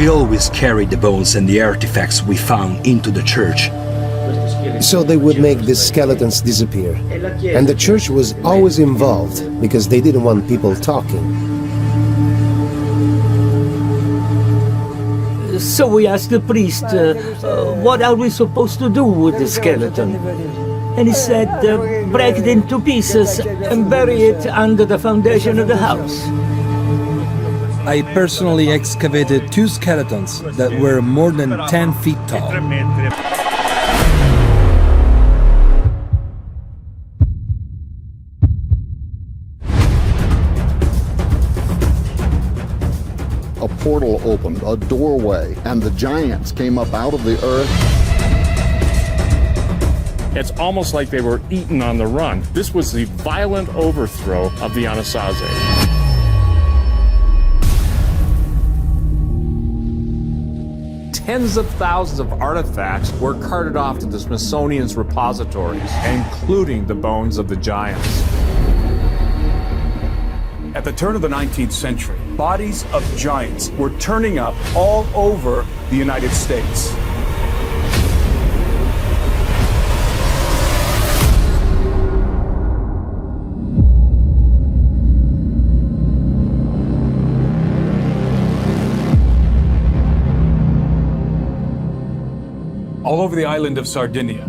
We always carried the bones and the artifacts we found into the church. So they would make the skeletons disappear. And the church was always involved because they didn't want people talking. So we asked the priest, what are we supposed to do with the skeleton? And he said, break it into pieces and bury it under the foundation of the house. I personally excavated 2 skeletons that were more than 10 feet tall. A portal opened, a doorway, and the giants came up out of the earth. It's almost like they were eaten on the run. This was the violent overthrow of the Anasazi. Tens of thousands of artifacts were carted off to the Smithsonian's repositories, including the bones of the giants. At the turn of the 19th century, bodies of giants were turning up all over the United States. All over the island of Sardinia,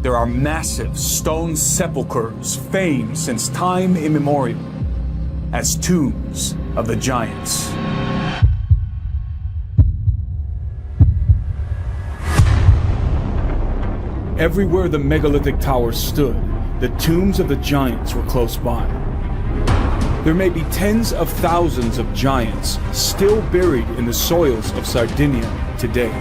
there are massive stone sepulchres famed since time immemorial as tombs of the giants. Everywhere the megalithic towers stood, the tombs of the giants were close by. There may be tens of thousands of giants still buried in the soils of Sardinia today.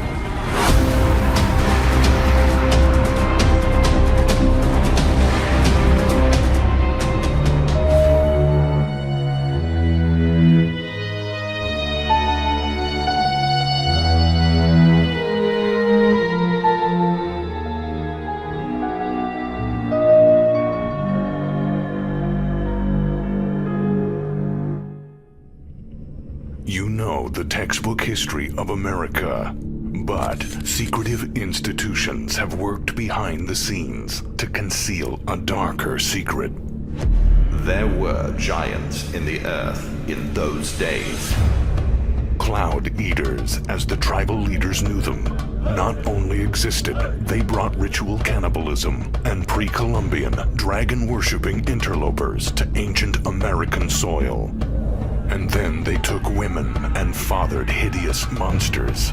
You know the textbook history of America, but secretive institutions have worked behind the scenes to conceal a darker secret. There were giants in the earth in those days. Cloud Eaters, as the tribal leaders knew them, not only existed, they brought ritual cannibalism and pre-Columbian dragon-worshipping interlopers to ancient American soil. And then they took women and fathered hideous monsters.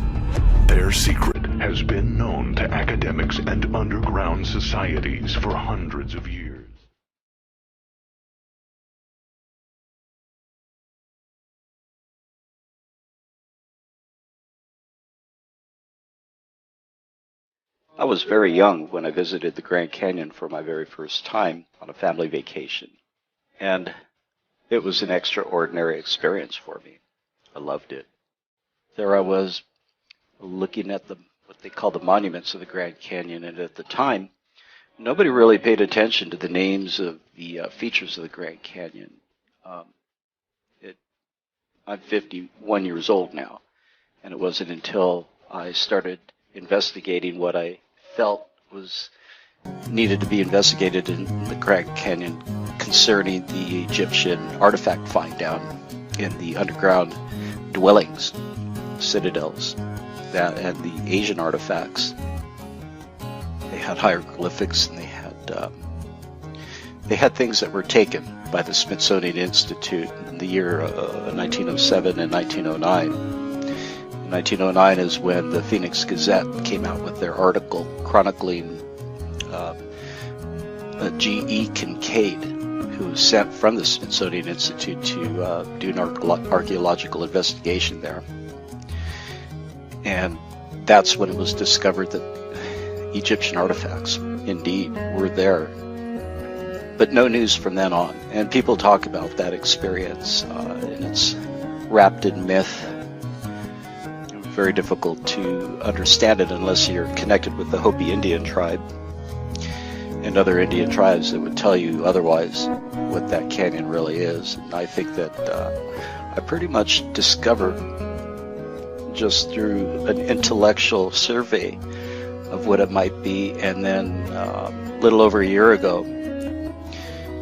Their secret has been known to academics and underground societies for hundreds of years. I was very young when I visited the Grand Canyon for my very first time on a family vacation. And it was an extraordinary experience for me. I loved it. There I was looking at what they call the monuments of the Grand Canyon, and at the time, nobody really paid attention to the names of the features of the Grand Canyon. I'm 51 years old now, and it wasn't until I started investigating what I felt was needed to be investigated in the Grand Canyon concerning the Egyptian artifact find down in the underground dwellings, citadels, and the Asian artifacts. They had hieroglyphics, and they had things that were taken by the Smithsonian Institute in the year 1907 and 1909. 1909 is when the Phoenix Gazette came out with their article chronicling G.E. Kincaid, who was sent from the Smithsonian Institute to do an archaeological investigation there. And that's when it was discovered that Egyptian artifacts indeed were there. But no news from then on. And people talk about that experience, and it's wrapped in myth. Very difficult to understand it unless you're connected with the Hopi Indian tribe and other Indian tribes that would tell you otherwise what that canyon really is. And I think that I pretty much discovered just through an intellectual survey of what it might be. And then a little over a year ago,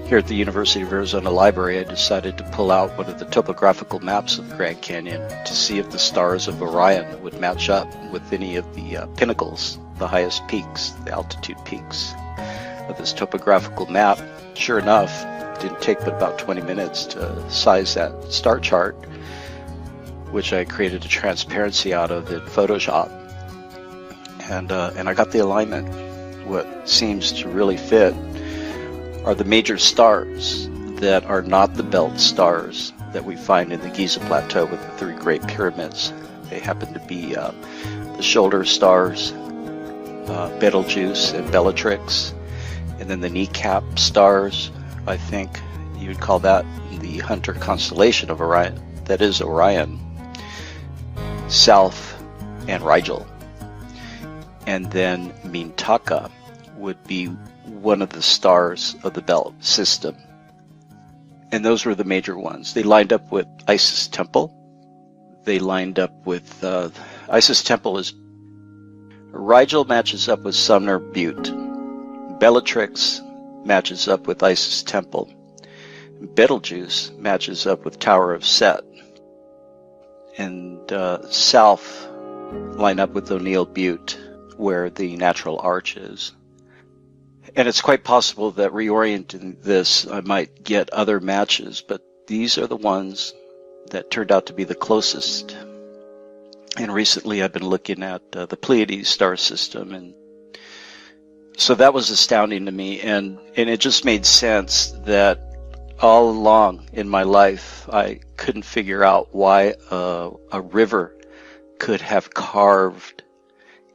here at the University of Arizona Library, I decided to pull out one of the topographical maps of the Grand Canyon to see if the stars of Orion would match up with any of the pinnacles, the highest peaks, the altitude peaks of this topographical map. Sure enough, it didn't take but about 20 minutes to size that star chart, which I created a transparency out of in Photoshop. And I got the alignment. What seems to really fit are the major stars that are not the belt stars that we find in the Giza Plateau with the three great pyramids. They happen to be the shoulder stars, Betelgeuse and Bellatrix, and then the kneecap stars. I think you would call that the Hunter constellation of Orion. That is Orion, South, and Rigel. And then Mintaka would be one of the stars of the belt system. And those were the major ones. They lined up with Isis Temple. They lined up with Isis Temple is Rigel matches up with Sumner Butte. Bellatrix matches up with Isis Temple. Betelgeuse matches up with Tower of Set. And South line up with O'Neill Butte, where the natural arch is. And it's quite possible that reorienting this, I might get other matches, but these are the ones that turned out to be the closest. And recently I've been looking at the Pleiades star system, and so that was astounding to me, and it just made sense that all along in my life I couldn't figure out why a river could have carved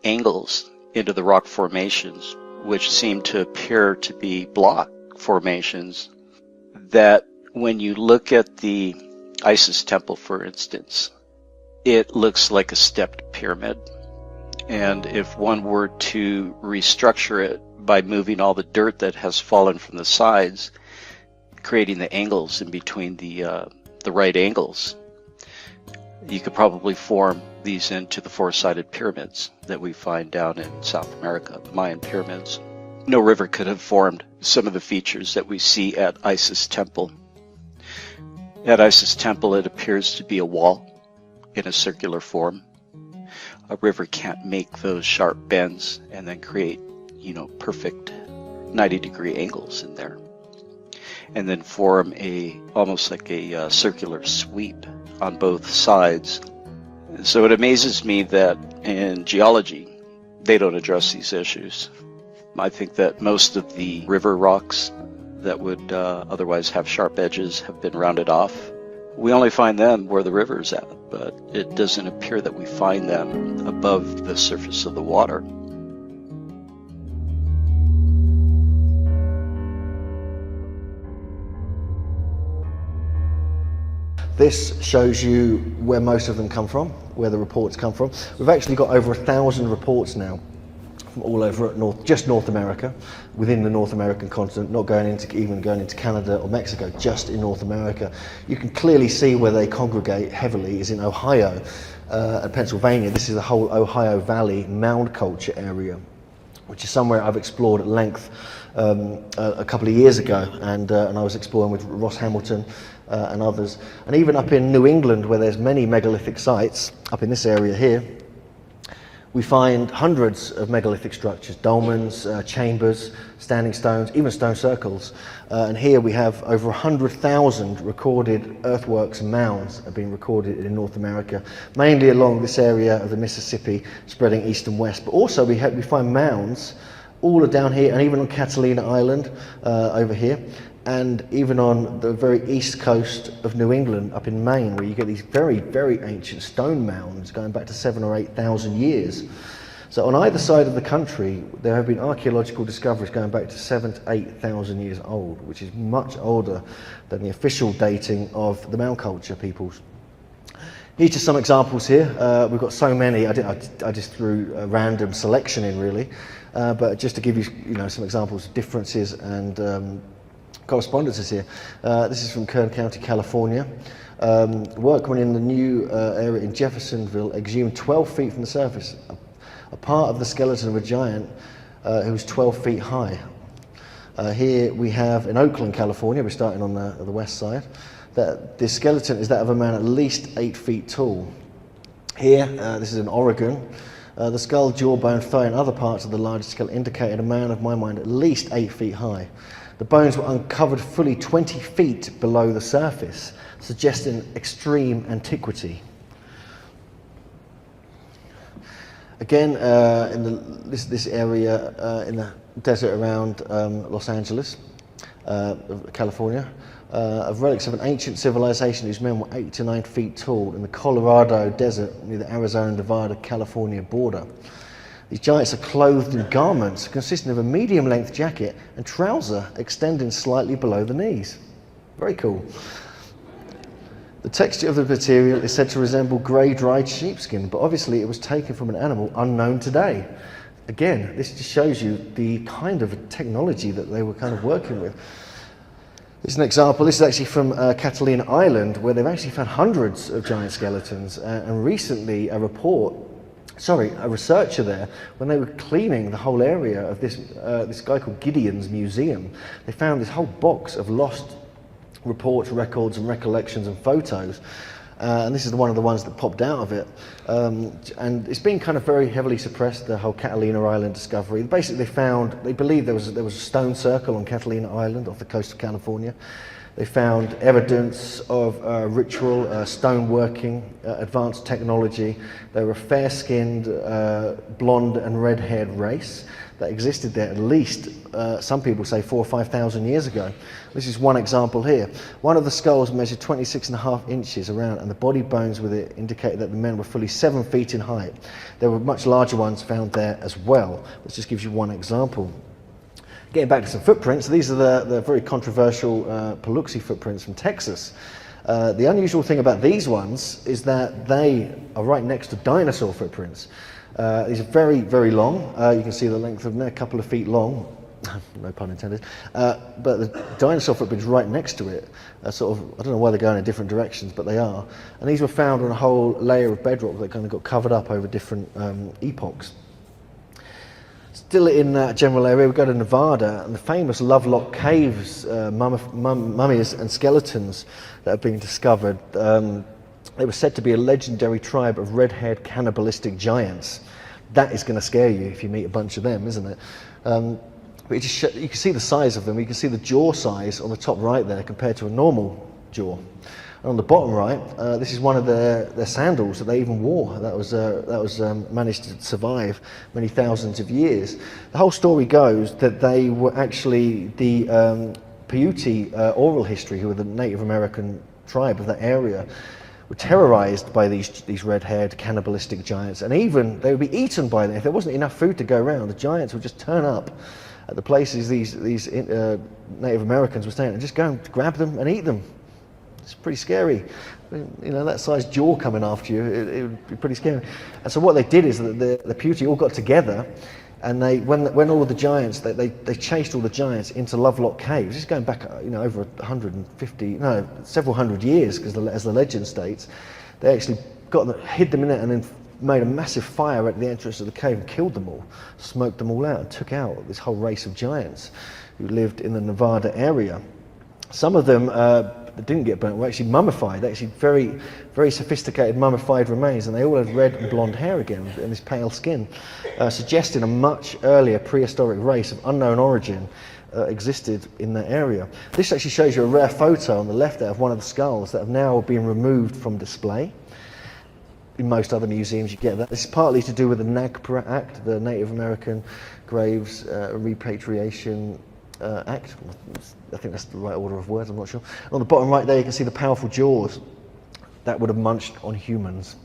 angles into the rock formations, which seem to appear to be block formations, that when you look at the Isis Temple, for instance, it looks like a stepped pyramid. And if one were to restructure it by moving all the dirt that has fallen from the sides, creating the angles in between the right angles, you could probably form these into the four-sided pyramids that we find down in South America, the Mayan pyramids. No river could have formed some of the features that we see at Isis Temple. At Isis Temple, it appears to be a wall in a circular form. A river can't make those sharp bends and then create, perfect 90-degree angles in there, and then form almost like a circular sweep on both sides. So it amazes me that in geology, they don't address these issues. I think that most of the river rocks that would otherwise have sharp edges have been rounded off. We only find them where the river is at, but it doesn't appear that we find them above the surface of the water. This shows you where most of them come from, where the reports come from. We've actually got over 1,000 reports now from all over North America, within the North American continent, not going into Canada or Mexico, just in North America. You can clearly see where they congregate heavily is in Ohio and Pennsylvania. This is the whole Ohio Valley mound culture area, which is somewhere I've explored at length a couple of years ago, and I was exploring with Ross Hamilton and others. And even up in New England, where there's many megalithic sites, up in this area here, we find hundreds of megalithic structures, dolmens, chambers, standing stones, even stone circles. And here we have over 100,000 recorded earthworks and mounds have been recorded in North America, mainly along this area of the Mississippi, spreading east and west. But also we find mounds all down here, and even on Catalina Island over here, and even on the very east coast of New England, up in Maine, where you get these very, very ancient stone mounds going back to 7,000 or 8,000 years. So on either side of the country, there have been archaeological discoveries going back to 7,000 to 8,000 years old, which is much older than the official dating of the mound culture peoples. Here's just some examples here. We've got so many. I just threw a random selection in, really, but just to give you, some examples of differences and correspondences here. This is from Kern County, California. Workmen in the new area in Jeffersonville exhumed 12 feet from the surface a part of the skeleton of a giant who was 12 feet high. Here we have in Oakland, California, we're starting on the west side, that the skeleton is that of a man at least 8 feet tall. Here, this is in Oregon, the skull, jawbone, thigh and other parts of the largest skeleton indicated a man of my mind at least 8 feet high. The bones were uncovered fully 20 feet below the surface, suggesting extreme antiquity. Again, in this area in the desert around Los Angeles, California, of relics of an ancient civilization whose men were 8 to 9 feet tall in the Colorado desert near the Arizona, Nevada, California border. These giants are clothed in garments consisting of a medium-length jacket and trouser extending slightly below the knees. Very cool. The texture of the material is said to resemble grey dried sheepskin, but obviously it was taken from an animal unknown today. Again, this just shows you the kind of technology that they were kind of working with. This is an example. This is actually from Catalina Island, where they've actually found hundreds of giant skeletons. And recently, a researcher there, when they were cleaning the whole area of this guy called Gideon's museum, they found this whole box of lost reports, records, and recollections and photos. And this is one of the ones that popped out of it. And it's been kind of very heavily suppressed, the whole Catalina Island discovery. Basically, they believe there was a stone circle on Catalina Island off the coast of California. They found evidence of ritual, stoneworking, advanced technology. They were a fair-skinned, blonde and red-haired race that existed there at least, some people say 4,000 or 5,000 years ago. This is one example here. One of the skulls measured 26.5 inches around, and the body bones with it indicated that the men were fully 7 feet in height. There were much larger ones found there as well. This just gives you one example. Getting back to some footprints, these are the very controversial Paluxy footprints from Texas. The unusual thing about these ones is that they are right next to dinosaur footprints. These are very, very long. You can see the length of them, a couple of feet long. No pun intended. But the dinosaur footprint is right next to it. Sort of, I don't know why they're going in different directions, but they are. And these were found on a whole layer of bedrock that kind of got covered up over different epochs. Still in that general area, we go to Nevada, and the famous Lovelock Caves, mummies and skeletons that have been discovered. They were said to be a legendary tribe of red-haired cannibalistic giants. That is going to scare you if you meet a bunch of them, isn't it? But you can see the size of them. You can see the jaw size on the top right there compared to a normal jaw. And on the bottom right, this is one of their sandals that they even wore. That was managed to survive many thousands of years. The whole story goes that they were actually the Paiute oral history, who were the Native American tribe of that area, were terrorized by these red-haired cannibalistic giants, and even they would be eaten by them. If there wasn't enough food to go around, the giants would just turn up at the places these Native Americans were staying and just go and grab them and eat them. It's pretty scary. You know, that size jaw coming after you, it would be pretty scary. And so what they did is that the Paiute all got together, and when all of the giants, they chased all the giants into Lovelock Caves. It's going back, over 150, several hundred years, because as the legend states, they actually hid them in it and then made a massive fire at the entrance of the cave and killed them all, smoked them all out, and took out this whole race of giants who lived in the Nevada area. Some of them that didn't get burnt were actually mummified, actually very, very sophisticated mummified remains, and they all had red and blonde hair again and this pale skin, suggesting a much earlier prehistoric race of unknown origin existed in that area. This actually shows you a rare photo on the left there of one of the skulls that have now been removed from display. In most other museums you get that. This is partly to do with the NAGPRA Act, the Native American Graves Repatriation Act. I think that's the right order of words, I'm not sure. And on the bottom right there you can see the powerful jaws that would have munched on humans.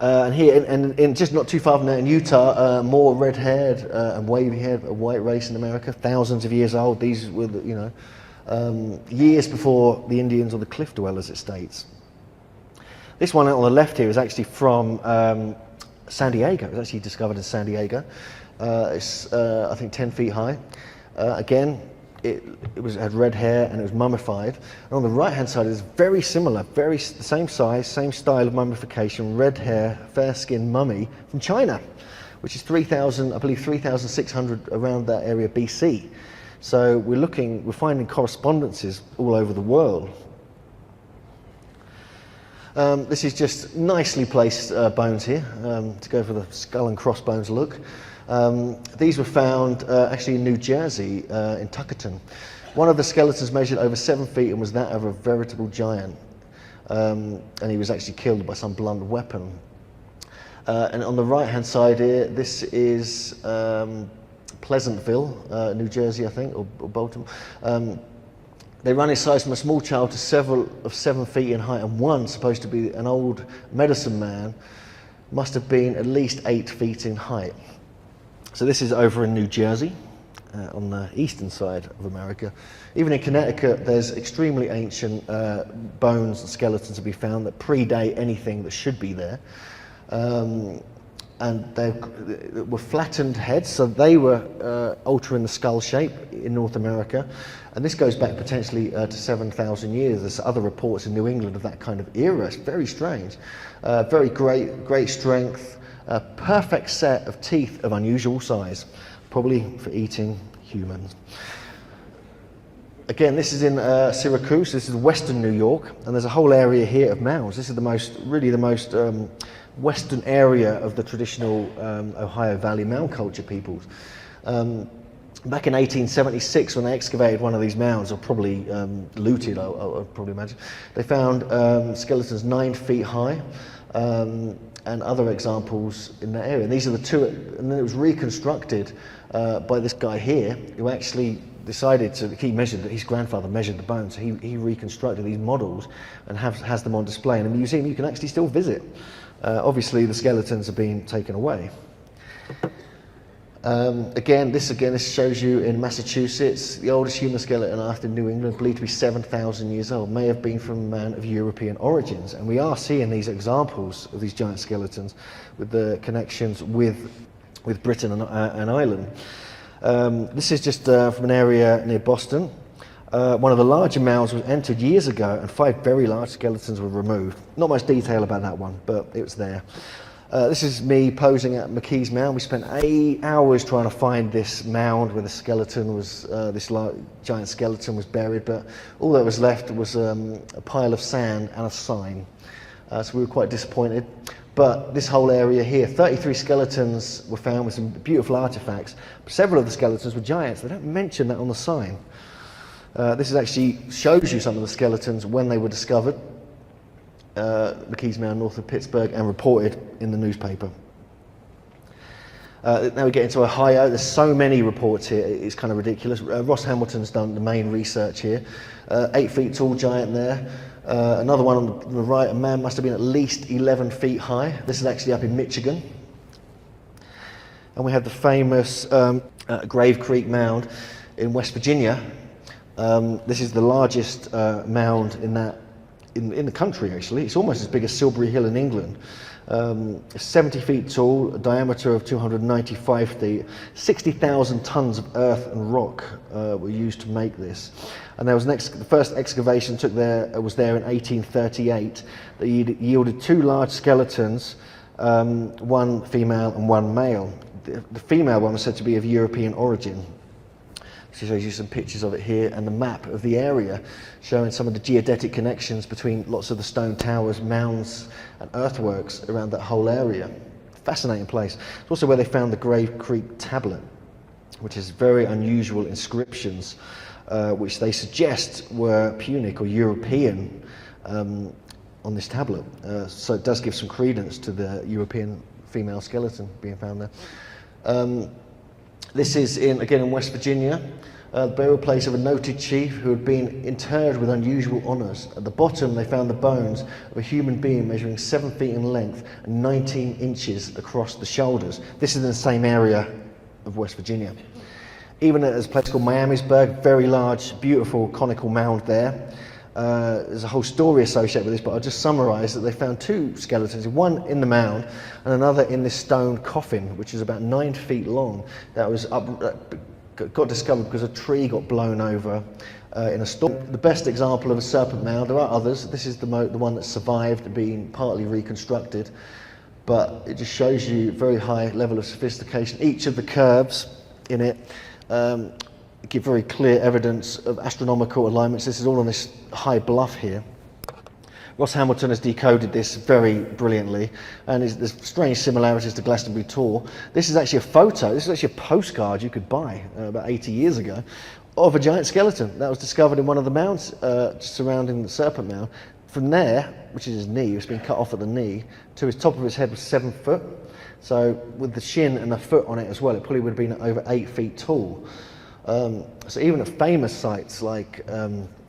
And here, in just not too far from there in Utah, more red-haired and wavy-haired, a white race in America, thousands of years old. These were, years before the Indians or the Cliff Dwellers, it states. This one on the left here is actually from San Diego. It was actually discovered in San Diego. It's, I think, 10 feet high. Again, it had red hair and it was mummified. And on the right-hand side is very similar, the same size, same style of mummification, red hair, fair-skinned mummy from China, which is 3,000, I believe 3,600 around that area BC. So we're finding correspondences all over the world. This is just nicely placed bones here, to go for the skull and crossbones look. These were found actually in New Jersey, in Tuckerton. One of the skeletons measured over 7 feet and was that of a veritable giant. And he was actually killed by some blunt weapon. And on the right-hand side here, this is Pleasantville, New Jersey, I think, or Baltimore. They run in size from a small child to several of 7 feet in height, and one, supposed to be an old medicine man, must have been at least 8 feet in height. So this is over in New Jersey, on the eastern side of America. Even in Connecticut, there's extremely ancient bones and skeletons to be found that predate anything that should be there. And they were flattened heads, so they were altering the skull shape in North America. And this goes back potentially to 7,000 years. There's other reports in New England of that kind of era. It's very strange. Very great strength, a perfect set of teeth of unusual size, probably for eating humans. Again, this is in Syracuse. This is western New York, and there's a whole area here of mounds. This is the most western area of the traditional Ohio Valley mound culture peoples. Back in 1876, when they excavated one of these mounds, or probably looted, I'd probably imagine, they found skeletons 9 feet high, and other examples in that area. And these are the two, and then it was reconstructed by this guy here, who actually decided to, his grandfather measured the bones, so he reconstructed these models and has them on display in a museum you can actually still visit. Obviously the skeletons are being taken away. Again, this shows you in Massachusetts, the oldest human skeleton after New England, believed to be 7,000 years old, may have been from a man of European origins. And we are seeing these examples of these giant skeletons with the connections with Britain and Ireland. This is just from an area near Boston. One of the larger mounds was entered years ago, and 5 very large skeletons were removed. Not much detail about that one, but it was there. This is me posing at McKee's Mound. We spent 8 hours trying to find this mound where the skeleton was, this giant skeleton was buried, but all that was left was a pile of sand and a sign. So we were quite disappointed. But this whole area here, 33 skeletons were found with some beautiful artifacts. Several of the skeletons were giants. They don't mention that on the sign. This actually shows you some of the skeletons when they were discovered. McKee's Mound north of Pittsburgh, and reported in the newspaper. Now we get into Ohio. There's so many reports here, it's kind of ridiculous. Ross Hamilton's done the main research here. 8 feet tall giant there. Another one on the right, a man must have been at least 11 feet high. This is actually up in Michigan. And we have the famous Grave Creek Mound in West Virginia. This is the largest mound in the country, actually. It's almost as big as Silbury Hill in England. 70 feet tall, a diameter of 295 feet. 60,000 tons of earth and rock were used to make this. And there was the first excavation was there in 1838. That yielded 2 large skeletons, one female and one male. The female one was said to be of European origin. She shows you some pictures of it here, and the map of the area showing some of the geodetic connections between lots of the stone towers, mounds and earthworks around that whole area. Fascinating place. It's also where they found the Grave Creek tablet, which is very unusual inscriptions, which they suggest were Punic or European on this tablet. So it does give some credence to the European female skeleton being found there. This is again in West Virginia, the burial place of a noted chief who had been interred with unusual honours. At the bottom they found the bones of a human being measuring 7 feet in length and 19 inches across the shoulders. This is in the same area of West Virginia. Even at a place called Miamisburg, very large, beautiful conical mound there. There's a whole story associated with this, but I'll just summarise that they found 2 skeletons, one in the mound and another in this stone coffin, which is about 9 feet long. That was got discovered because a tree got blown over in a storm. The best example of a serpent mound, there are others. This is the one that survived being partly reconstructed, but it just shows you very high level of sophistication. Each of the curves in it give very clear evidence of astronomical alignments. This is all on this high bluff here. Ross Hamilton has decoded this very brilliantly, and there's strange similarities to Glastonbury Tor. This is actually a photo, this is actually a postcard you could buy about 80 years ago of a giant skeleton that was discovered in one of the mounds surrounding the Serpent Mound. From there, which is his knee, it's been cut off at the knee, to his top of his head was 7 foot. So with the shin and the foot on it as well, it probably would have been over 8 feet tall. So even at famous sites like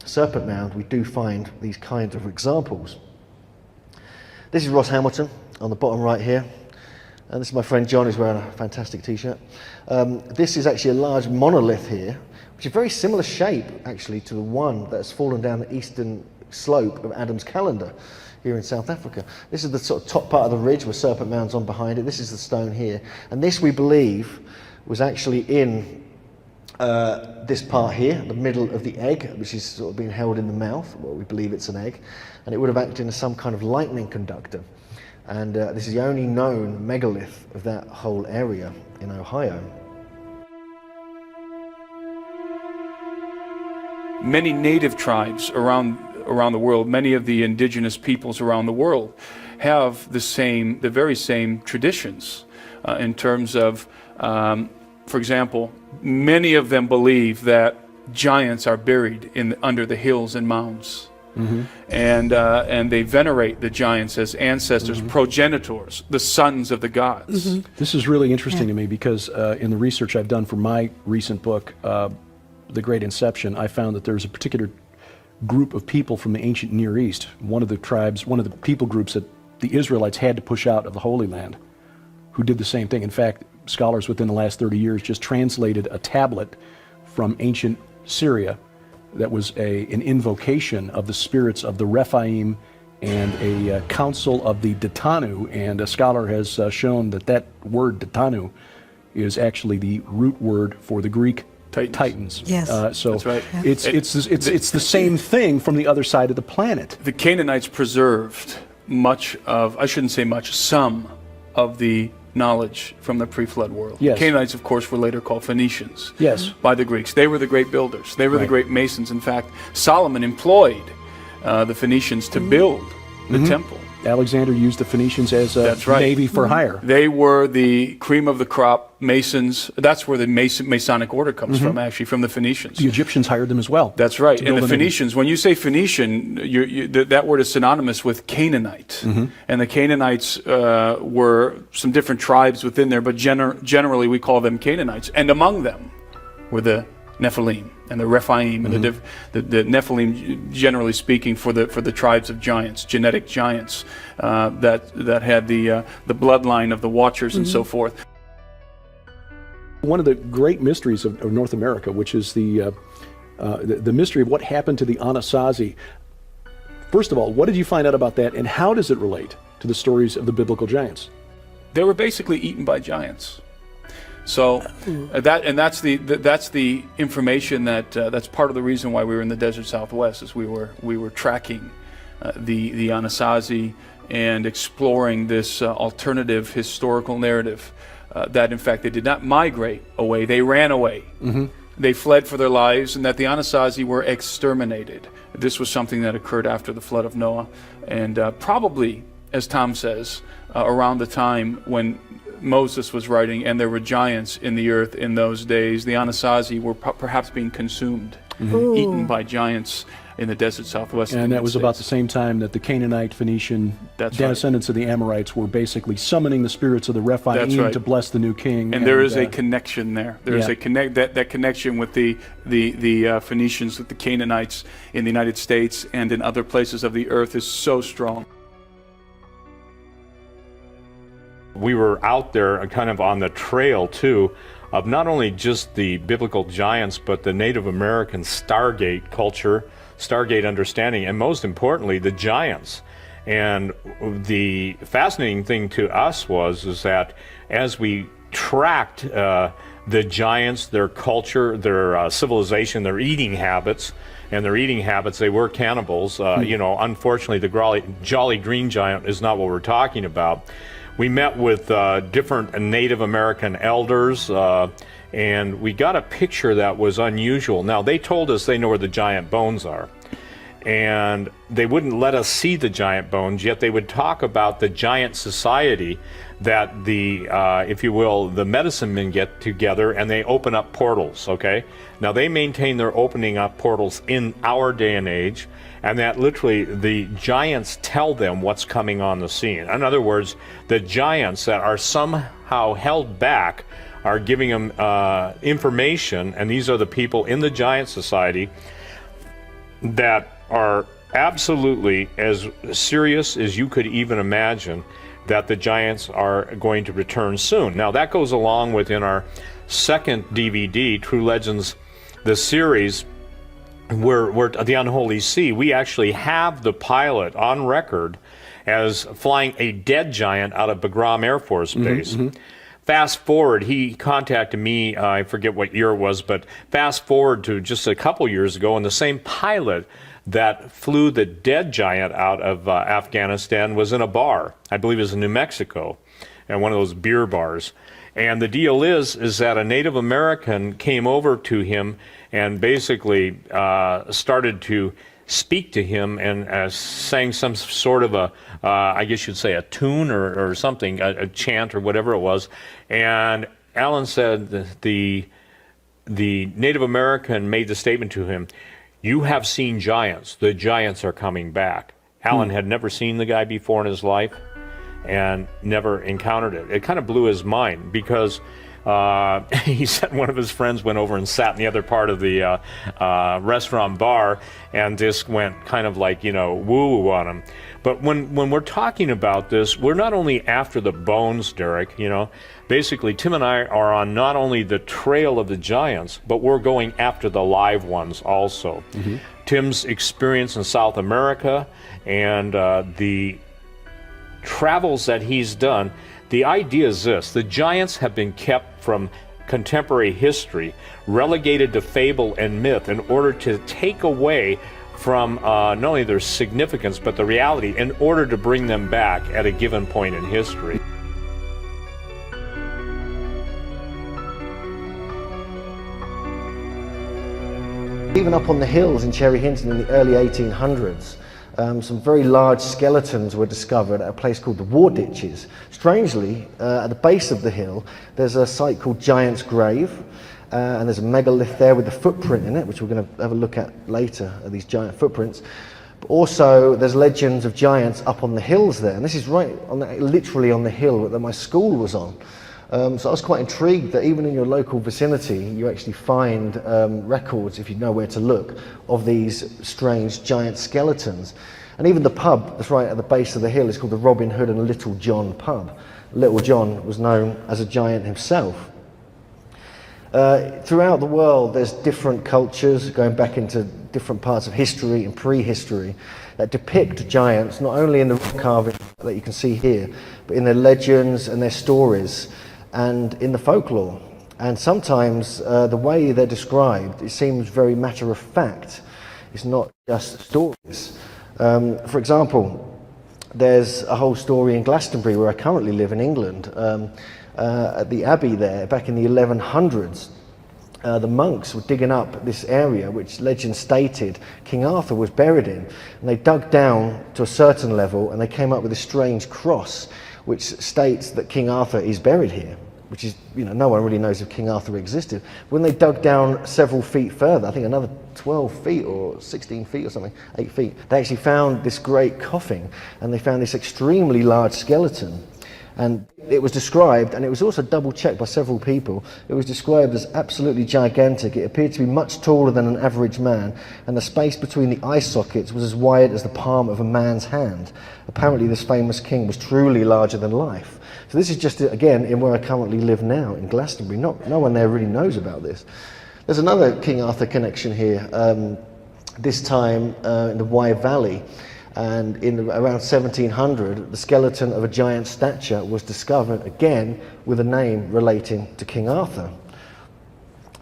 Serpent Mound, we do find these kinds of examples. This is Ross Hamilton on the bottom right here, and this is my friend John, who's wearing a fantastic t-shirt. This is actually a large monolith here, which is a very similar shape actually to the one that's fallen down the eastern slope of Adam's Calendar here in South Africa. This is the sort of top part of the ridge with Serpent Mound's on behind it. This is the stone here, and this we believe was actually in this part here, the middle of the egg, which is sort of being held in the mouth. Well, we believe it's an egg, and it would have acted as some kind of lightning conductor. And this is the only known megalith of that whole area in Ohio. Many native tribes around the world, many of the indigenous peoples around the world, have the very same traditions in terms of, for example, many of them believe that giants are buried under the hills and mounds. Mm-hmm. And they venerate the giants as ancestors, mm-hmm. progenitors, the sons of the gods. Mm-hmm. This is really interesting to me because in the research I've done for my recent book, The Great Inception, I found that there's a particular group of people from the ancient Near East, one of the tribes, one of the people groups that the Israelites had to push out of the Holy Land, who did the same thing. In fact, scholars within the last 30 years just translated a tablet from ancient Syria that was an invocation of the spirits of the Rephaim and a council of the Datanu, and a scholar has shown that word Datanu is actually the root word for the Greek Titans. Yes. So that's right. It's the same thing from the other side of the planet. The Canaanites preserved some of the knowledge from the pre-flood world. Yes. Canaanites, of course, were later called Phoenicians. Yes. By the Greeks. They were the great builders. They were the great masons. In fact, Solomon employed the Phoenicians to build the temple. Alexander used the Phoenicians as a navy for hire. They were the cream of the crop masons. That's where the Masonic order comes from, actually, from the Phoenicians. The Egyptians hired them as well. That's right. And the Phoenicians, when you say Phoenician, that word is synonymous with Canaanite. And the Canaanites were some different tribes within there, but generally we call them Canaanites. And among them were the Nephilim and the Rephaim, and the Nephilim, generally speaking, for the tribes of giants, genetic giants that had the bloodline of the Watchers and so forth. One of the great mysteries of North America, which is the mystery of what happened to the Anasazi. First of all, what did you find out about that, and how does it relate to the stories of the biblical giants? They were basically eaten by giants. So that's the information that's part of the reason why we were in the desert Southwest, is we were tracking the Anasazi and exploring this alternative historical narrative that in fact they did not migrate away, they ran away. They fled for their lives, and that the Anasazi were exterminated. This was something that occurred after the flood of Noah, and probably, as Tom says, around the time when Moses was writing, and there were giants in the earth in those days. The Anasazi were perhaps being consumed, eaten by giants in the desert Southwest. And that was about the same time that the Canaanite, Phoenician descendants of the Amorites were basically summoning the spirits of the Rephaim to bless the new king. And there is a connection there. There is that connection with the Phoenicians, with the Canaanites in the United States and in other places of the earth is so strong. We were out there kind of on the trail, too, of not only just the biblical giants, but the Native American Stargate culture, Stargate understanding, and most importantly, the giants. And the fascinating thing to us is that as we tracked the giants, their culture, their civilization, their eating habits. And their eating habits, they were cannibals. You know, unfortunately, the Jolly Green Giant is not what we're talking about. We met with different Native American elders, and we got a picture that was unusual. Now, they told us they know where the giant bones are, and they wouldn't let us see the giant bones, yet they would talk about the giant society that the, if you will, the medicine men get together and they open up portals, okay? Now, they maintain their opening up portals in our day and age, and that literally the giants tell them what's coming on the scene. In other words, the giants that are somehow held back are giving them information, and these are the people in the giant society that are absolutely as serious as you could even imagine that the giants are going to return soon. Now, that goes along with in our second DVD, True Legends, the series, we're the Unholy Sea. We actually have the pilot on record as flying a dead giant out of Bagram Air Force Base. Fast forward, he contacted me, I forget what year it was, but fast forward to just a couple years ago, and the same pilot that flew the dead giant out of Afghanistan was in a bar. I believe it was in New Mexico, and one of those beer bars. And the deal is that a Native American came over to him and basically started to speak to him and sang some sort of a, I guess you'd say a tune or something, a chant or whatever it was. And Alan said that the Native American made the statement to him, "You have seen giants. The giants are coming back." Alan had never seen the guy before in his life and never encountered it. It kind of blew his mind because he said one of his friends went over and sat in the other part of the restaurant bar and just went kind of like, you know, woo-woo on him. But when we're talking about this, we're not only after the bones, Derek, you know. Basically, Tim and I are on not only the trail of the giants, but we're going after the live ones also. Tim's experience in South America and the travels that he's done, the idea is this: the giants have been kept from contemporary history, relegated to fable and myth in order to take away from not only their significance but the reality, in order to bring them back at a given point in history. Even up on the hills in Cherry Hinton in the early 1800s, some very large skeletons were discovered at a place called the War Ditches. Strangely, at the base of the hill, there's a site called Giant's Grave, and there's a megalith there with a footprint in it, which we're going to have a look at later, at these giant footprints. But also, there's legends of giants up on the hills there, and this is right on literally on the hill that my school was on. So I was quite intrigued that even in your local vicinity, you actually find records, if you know where to look, of these strange giant skeletons. And even the pub that's right at the base of the hill is called the Robin Hood and Little John pub. Little John was known as a giant himself. Throughout the world, there's different cultures going back into different parts of history and prehistory that depict giants, not only in the rock carving that you can see here, but in their legends and their stories, and in the folklore. And sometimes the way they're described, it seems very matter of fact. It's not just stories. For example, there's a whole story in Glastonbury, where I currently live in England, at the Abbey there, back in the 1100s. The monks were digging up this area which legend stated King Arthur was buried in, and they dug down to a certain level and they came up with a strange cross which states that King Arthur is buried here, which is, you know, no one really knows if King Arthur existed. When they dug down several feet further, I think another 12 feet or 16 feet or something, 8 feet, they actually found this great coffin, and they found this extremely large skeleton. And it was described, and it was also double-checked by several people, it was described as absolutely gigantic. It appeared to be much taller than an average man, and the space between the eye sockets was as wide as the palm of a man's hand. Apparently this famous king was truly larger than life. So this is just, again, in where I currently live now, in Glastonbury. No one there really knows about this. There's another King Arthur connection here, this time in the Wye Valley. And in around 1700, the skeleton of a giant stature was discovered, again with a name relating to King Arthur.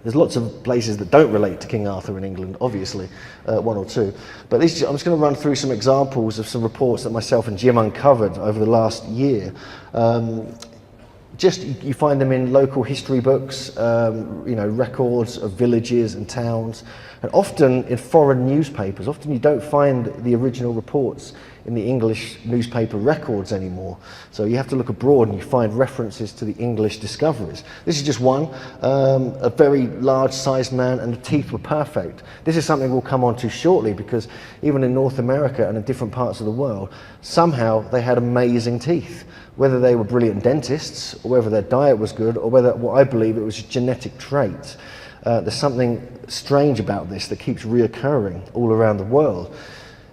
There's lots of places that don't relate to King Arthur in England, obviously, one or two. But I'm just going to run through some examples of some reports that myself and Jim uncovered over the last year. You find them in local history books, records of villages and towns, and often in foreign newspapers. Often you don't find the original reports in the English newspaper records anymore. So you have to look abroad and you find references to the English discoveries. This is just one, a very large sized man, and the teeth were perfect. This is something we'll come on to shortly, because even in North America and in different parts of the world, somehow they had amazing teeth. Whether they were brilliant dentists, or whether their diet was good, or whether, what I believe, it was a genetic trait. There's something strange about this that keeps reoccurring all around the world.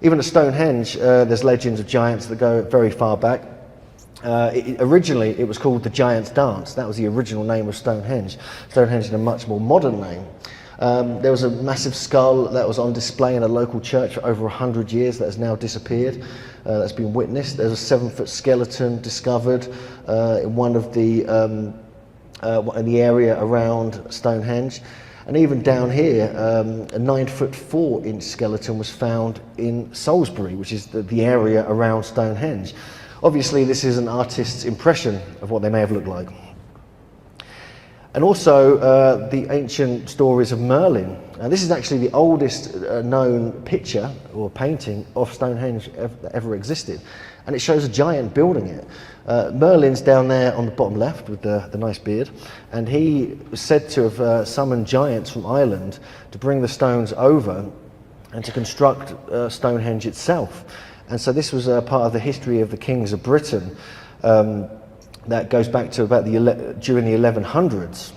Even at Stonehenge, there's legends of giants that go very far back. Originally, it was called the Giant's Dance. That was the original name of Stonehenge. Stonehenge is a much more modern name. There was a massive skull that was on display in a local church for over 100 years that has now disappeared. That's been witnessed. There's a 7-foot skeleton discovered in one of the in the area around Stonehenge. And even down here, a 9-foot 4-inch skeleton was found in Salisbury, which is the area around Stonehenge. Obviously, this is an artist's impression of what they may have looked like. And also the ancient stories of Merlin. This is actually the oldest known picture or painting of Stonehenge that ever existed. And it shows a giant building it. Merlin's down there on the bottom left with the nice beard. And he was said to have summoned giants from Ireland to bring the stones over and to construct Stonehenge itself. And so this was part of the history of the kings of Britain. That goes back to about during the 1100s.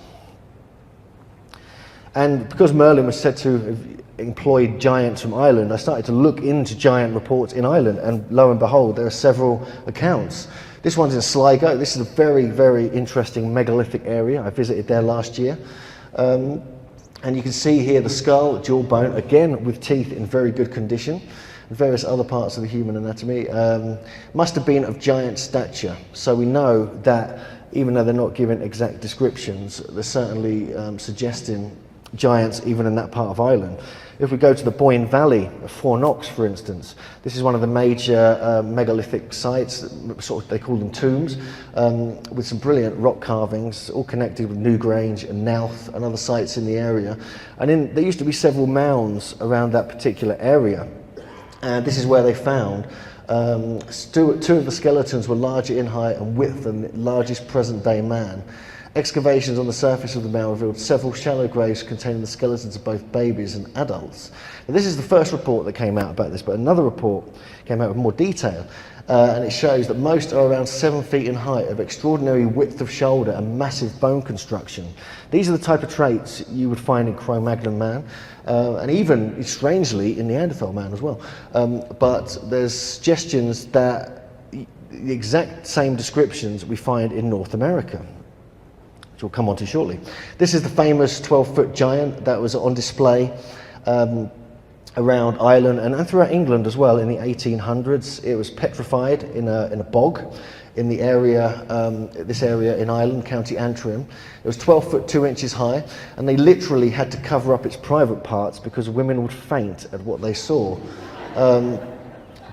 And because Merlin was said to have employed giants from Ireland, I started to look into giant reports in Ireland, and lo and behold, there are several accounts. This one's in Sligo. This is a very, very interesting megalithic area. I visited there last year. And you can see here the skull, jawbone, again with teeth in very good condition. Various other parts of the human anatomy, must have been of giant stature. So we know that even though they're not given exact descriptions, they're certainly suggesting giants even in that part of Ireland. If we go to the Boyne Valley of Fornox, for instance, this is one of the major megalithic sites, they call them tombs, with some brilliant rock carvings, all connected with Newgrange and Knowth and other sites in the area. And there used to be several mounds around that particular area. And this is where they found two of the skeletons were larger in height and width than the largest present-day man. Excavations on the surface of the mound revealed several shallow graves containing the skeletons of both babies and adults. Now, this is the first report that came out about this, but another report came out with more detail, and it shows that most are around 7 feet in height, of extraordinary width of shoulder and massive bone construction. These are the type of traits you would find in Cro-Magnon man, and even, strangely, in Neanderthal man as well. But there's suggestions that the exact same descriptions we find in North America, which we'll come on to shortly. This is the famous 12-foot giant that was on display around Ireland and throughout England as well in the 1800s. It was petrified in a bog in the area, this area in Ireland, County Antrim. It was 12 foot 2 inches high, and they literally had to cover up its private parts because women would faint at what they saw.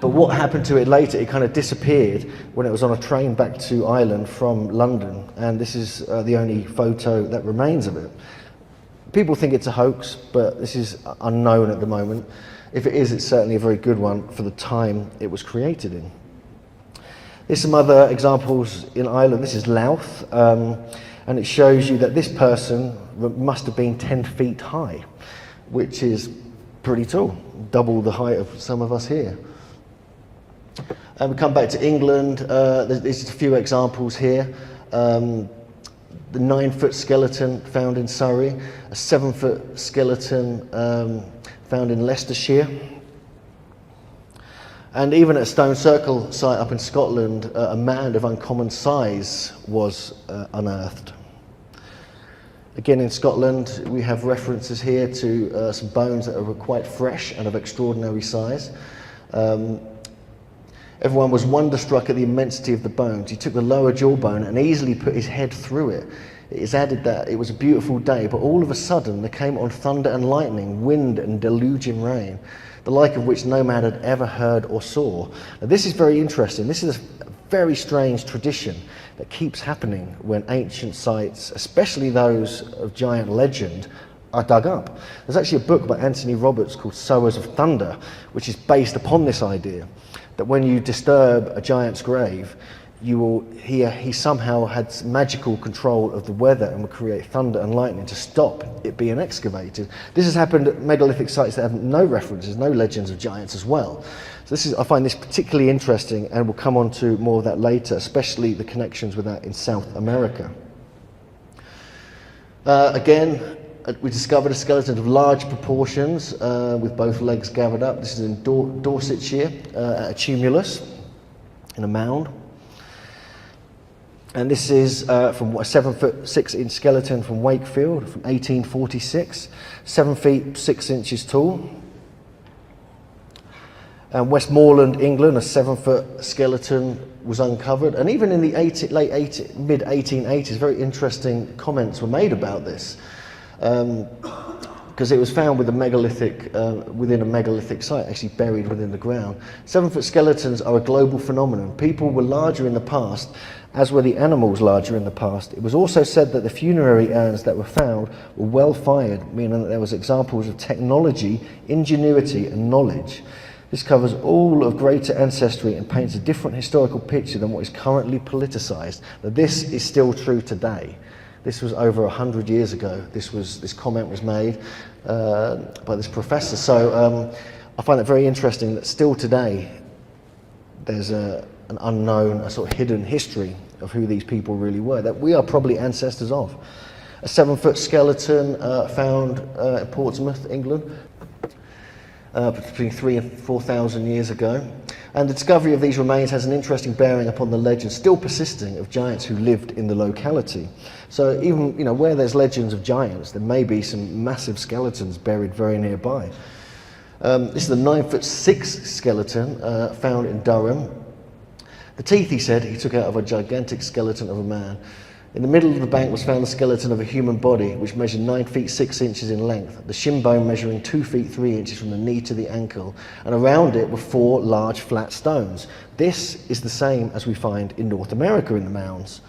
But what happened to it later, it kind of disappeared when it was on a train back to Ireland from London, and this is the only photo that remains of it. People think it's a hoax, but this is unknown at the moment. If it is, it's certainly a very good one for the time it was created in. There's some other examples in Ireland. This is Louth, and it shows you that this person must have been 10 feet high, which is pretty tall, double the height of some of us here. And we come back to England. There's just a few examples here. The 9-foot skeleton found in Surrey, a 7-foot skeleton found in Leicestershire. And even at a Stone Circle site up in Scotland, a mound of uncommon size was unearthed. Again in Scotland, we have references here to some bones that are quite fresh and of extraordinary size. Everyone was wonderstruck at the immensity of the bones. He took the lower jawbone and easily put his head through it. it is added that it was a beautiful day, but all of a sudden there came on thunder and lightning, wind and deluging rain, the like of which no man had ever heard or saw. Now, this is very interesting. This is a very strange tradition that keeps happening when ancient sites, especially those of giant legend, are dug up. There's actually a book by Anthony Roberts called Sowers of Thunder, which is based upon this idea that when you disturb a giant's grave, you will hear he somehow had magical control of the weather and would create thunder and lightning to stop it being excavated. This has happened at megalithic sites that have no references, no legends of giants as well. So I find this particularly interesting, and we'll come on to more of that later, especially the connections with that in South America. Again, we discovered a skeleton of large proportions with both legs gathered up. This is in Dorsetshire at a tumulus in a mound. And this is from a 7'6" skeleton from Wakefield from 1846, 7 feet 6 inches tall. And Westmoreland, England, a 7-foot skeleton was uncovered. And even in the mid-1880s, very interesting comments were made about this. Because it was found with a megalithic, within a megalithic site, actually buried within the ground. 7-foot skeletons are a global phenomenon. People were larger in the past, as were the animals larger in the past. It was also said that the funerary urns that were found were well fired, meaning that there was examples of technology, ingenuity and knowledge. This covers all of greater ancestry and paints a different historical picture than what is currently politicized. Now, this is still true today. This was over 100 years ago. This comment was made by this professor. So I find it very interesting that still today there's an unknown, a sort of hidden history of who these people really were, that we are probably ancestors of. A 7-foot skeleton found in Portsmouth, England, between 3,000 and 4,000 years ago. And the discovery of these remains has an interesting bearing upon the legend still persisting of giants who lived in the locality. So even where there's legends of giants, there may be some massive skeletons buried very nearby. This is the 9'6" skeleton found in Durham. The teeth, he said, he took out of a gigantic skeleton of a man. In the middle of the bank was found the skeleton of a human body, which measured 9 feet 6 inches in length, the shin bone measuring 2 feet 3 inches from the knee to the ankle, and around it were 4 large flat stones. This is the same as we find in North America in the mounds.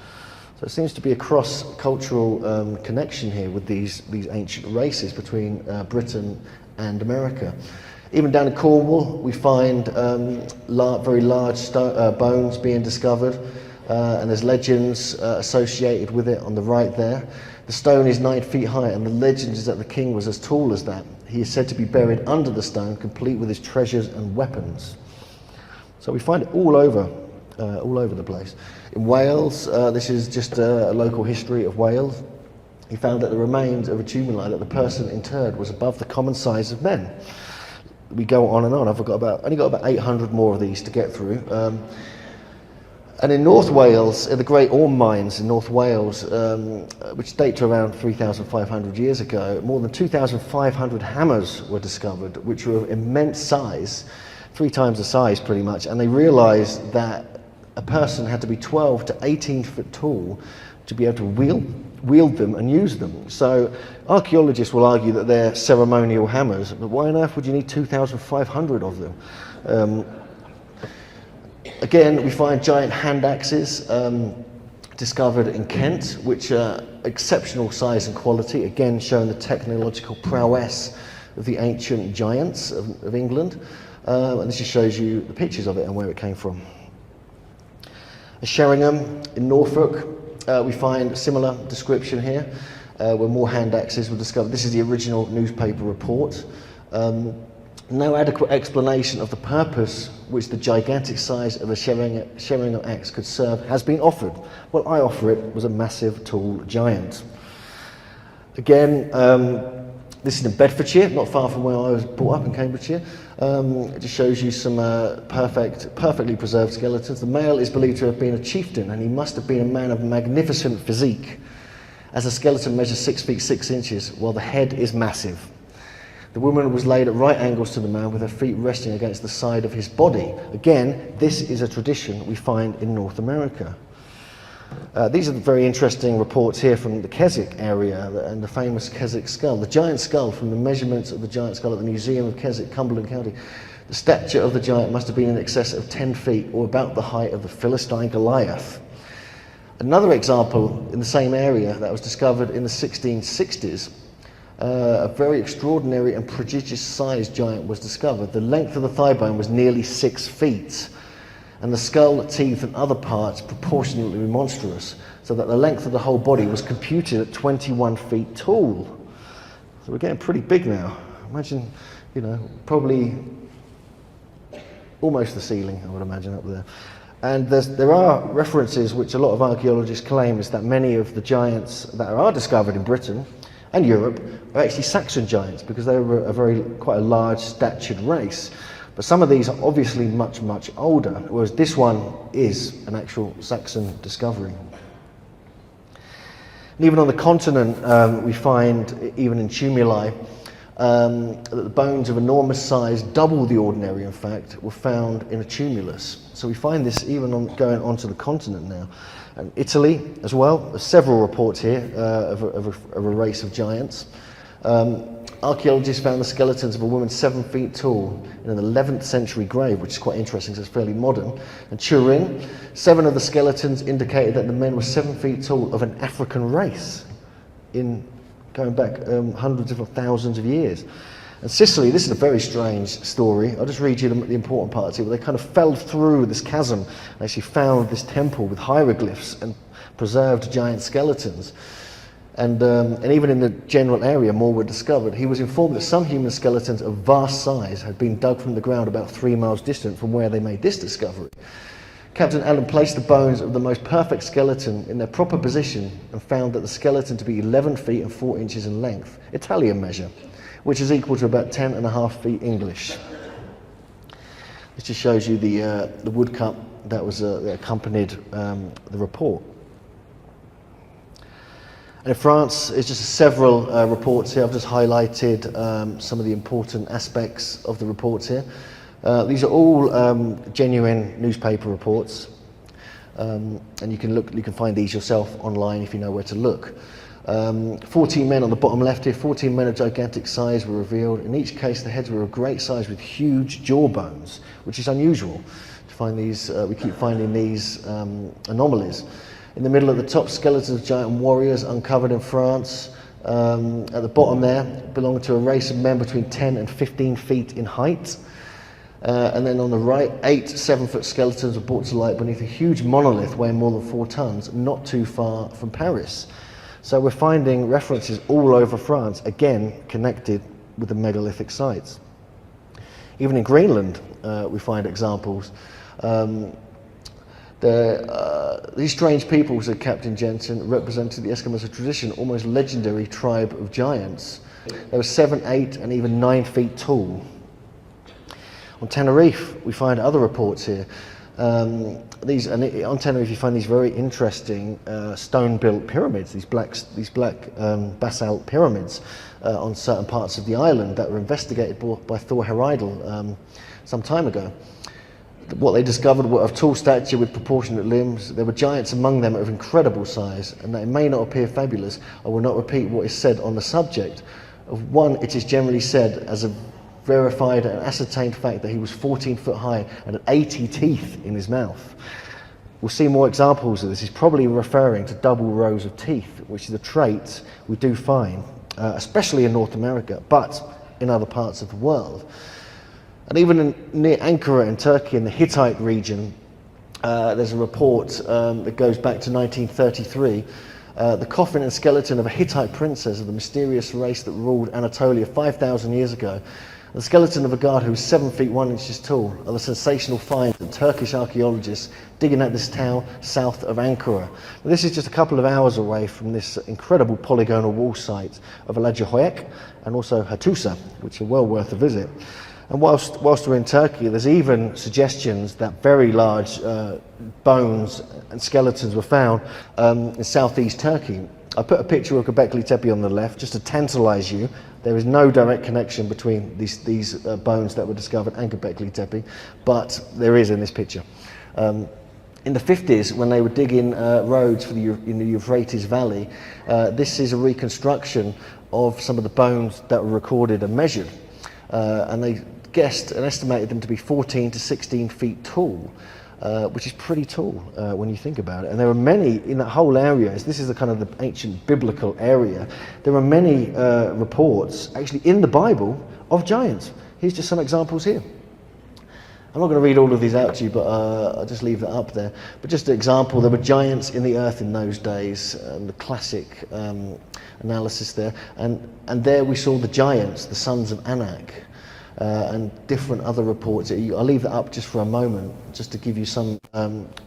So it seems to be a cross-cultural connection here with these ancient races between Britain and America. Even down in Cornwall, we find very large bones being discovered. And there's legends associated with it on the right there. The stone is 9 feet high, and the legend is that the king was as tall as that. He is said to be buried under the stone, complete with his treasures and weapons. So we find it all over the place. In Wales, this is just a local history of Wales. He found that the remains of a tumuli that the person interred was above the common size of men. We go on and on. I've only got about 800 more of these to get through. And in North Wales, in the Great Orme mines in North Wales, which date to around 3,500 years ago, more than 2,500 hammers were discovered, which were of immense size, 3 times the size pretty much, and they realised that a person had to be 12 to 18 foot tall to be able to wield them and use them. So archaeologists will argue that they're ceremonial hammers, but why on earth would you need 2,500 of them? Again, we find giant hand axes discovered in Kent, which are exceptional size and quality, again showing the technological prowess of the ancient giants of England. And this just shows you the pictures of it and where it came from. At Sheringham in Norfolk, we find a similar description here, where more hand axes were discovered. This is the original newspaper report. No adequate explanation of the purpose which the gigantic size of a Sheringham axe could serve has been offered. Well, I offer it was a massive, tall giant. Again, this is in Bedfordshire, not far from where I was brought up in Cambridgeshire. It just shows you some perfectly preserved skeletons. The male is believed to have been a chieftain, and he must have been a man of magnificent physique, as the skeleton measures 6 feet 6 inches, while the head is massive. The woman was laid at right angles to the man, with her feet resting against the side of his body. Again, this is a tradition we find in North America. These are the very interesting reports here from the Keswick area and the famous Keswick skull. The giant skull, from the measurements of the giant skull at the Museum of Keswick, Cumberland County, the stature of the giant must have been in excess of 10 feet, or about the height of the Philistine Goliath. Another example in the same area that was discovered in the 1660s, a very extraordinary and prodigious sized giant was discovered. The length of the thigh bone was nearly 6 feet, and the skull, teeth and other parts proportionately monstrous, so that the length of the whole body was computed at 21 feet tall. So we're getting pretty big now. Imagine, you know, probably almost the ceiling, I would imagine, up there. And there are references which a lot of archaeologists claim is that many of the giants that are discovered in Britain and Europe are actually Saxon giants, because they were quite a large statured race. But some of these are obviously much, much older, whereas this one is an actual Saxon discovery. And even on the continent, we find, even in tumuli, that the bones of enormous size, double the ordinary in fact, were found in a tumulus. So we find this even going onto the continent now. And Italy as well, there's several reports here of a race of giants. Archaeologists found the skeletons of a woman 7 feet tall in an 11th century grave, which is quite interesting, so it's fairly modern. And Turin, 7 of the skeletons indicated that the men were 7 feet tall of an African race, going back hundreds of thousands of years. And Sicily, this is a very strange story. I'll just read you the important parts here. They kind of fell through this chasm and actually found this temple with hieroglyphs and preserved giant skeletons. And even in the general area, more were discovered. He was informed that some human skeletons of vast size had been dug from the ground about 3 miles distant from where they made this discovery. Captain Allen placed the bones of the most perfect skeleton in their proper position and found that the skeleton to be 11 feet and 4 inches in length, Italian measure, which is equal to about 10.5 feet English. This just shows you the woodcut that was that accompanied the report. And in France, it's just several reports here. I've just highlighted some of the important aspects of the reports here. These are all genuine newspaper reports, and you can find these yourself online if you know where to look. 14 men on the bottom left here, 14 men of gigantic size were revealed. In each case, the heads were of great size with huge jawbones, which is unusual to find these. We keep finding these anomalies. In the middle at the top, skeletons of giant warriors uncovered in France. At the bottom there, belonged to a race of men between 10 and 15 feet in height. And then on the right, 8 7-foot skeletons were brought to light beneath a huge monolith weighing more than 4 tons, not too far from Paris. So we're finding references all over France, again connected with the megalithic sites. Even in Greenland, we find examples. These strange people, said Captain Jensen, represented the Eskimos tradition, almost legendary tribe of giants. They were 7, 8, and even 9 feet tall. On Tenerife, we find other reports here. On Tenerife, you find these very interesting stone-built pyramids, these black basalt pyramids on certain parts of the island that were investigated by Thor Heyerdahl some time ago. What they discovered were of tall stature with proportionate limbs. There were giants among them of incredible size, and that it may not appear fabulous, I will not repeat what is said on the subject. Of one, it is generally said as a verified and ascertained fact that he was 14 foot high and had 80 teeth in his mouth. We'll see more examples of this. He's probably referring to double rows of teeth, which is a trait we do find, especially in North America, but in other parts of the world. And even near Ankara in Turkey, in the Hittite region, there's a report that goes back to 1933. The coffin and skeleton of a Hittite princess of the mysterious race that ruled Anatolia 5,000 years ago. The skeleton of a guard who was 7 feet 1 inches tall are the sensational finds of Turkish archaeologists digging at this town south of Ankara. Now, this is just a couple of hours away from this incredible polygonal wall site of Alacahoyek and also Hattusa, which are well worth a visit. And whilst we're in Turkey, there's even suggestions that very large bones and skeletons were found in southeast Turkey. I put a picture of Göbekli Tepe on the left just to tantalize you. There is no direct connection between these bones that were discovered and Göbekli Tepe, but there is in this picture. In the 50s, when they were digging roads for in the Euphrates Valley, this is a reconstruction of some of the bones that were recorded and measured. And they guessed and estimated them to be 14 to 16 feet tall, which is pretty tall when you think about it. And there are many in that whole area. This is the kind of the ancient biblical area. There are many reports, actually in the Bible, of giants. Here's just some examples here. I'm not going to read all of these out to you, but I'll just leave that up there. But just an example, there were giants in the earth in those days, and the classic analysis there. And there we saw the giants, the sons of Anak, and different other reports. I'll leave that up just for a moment, just to give you some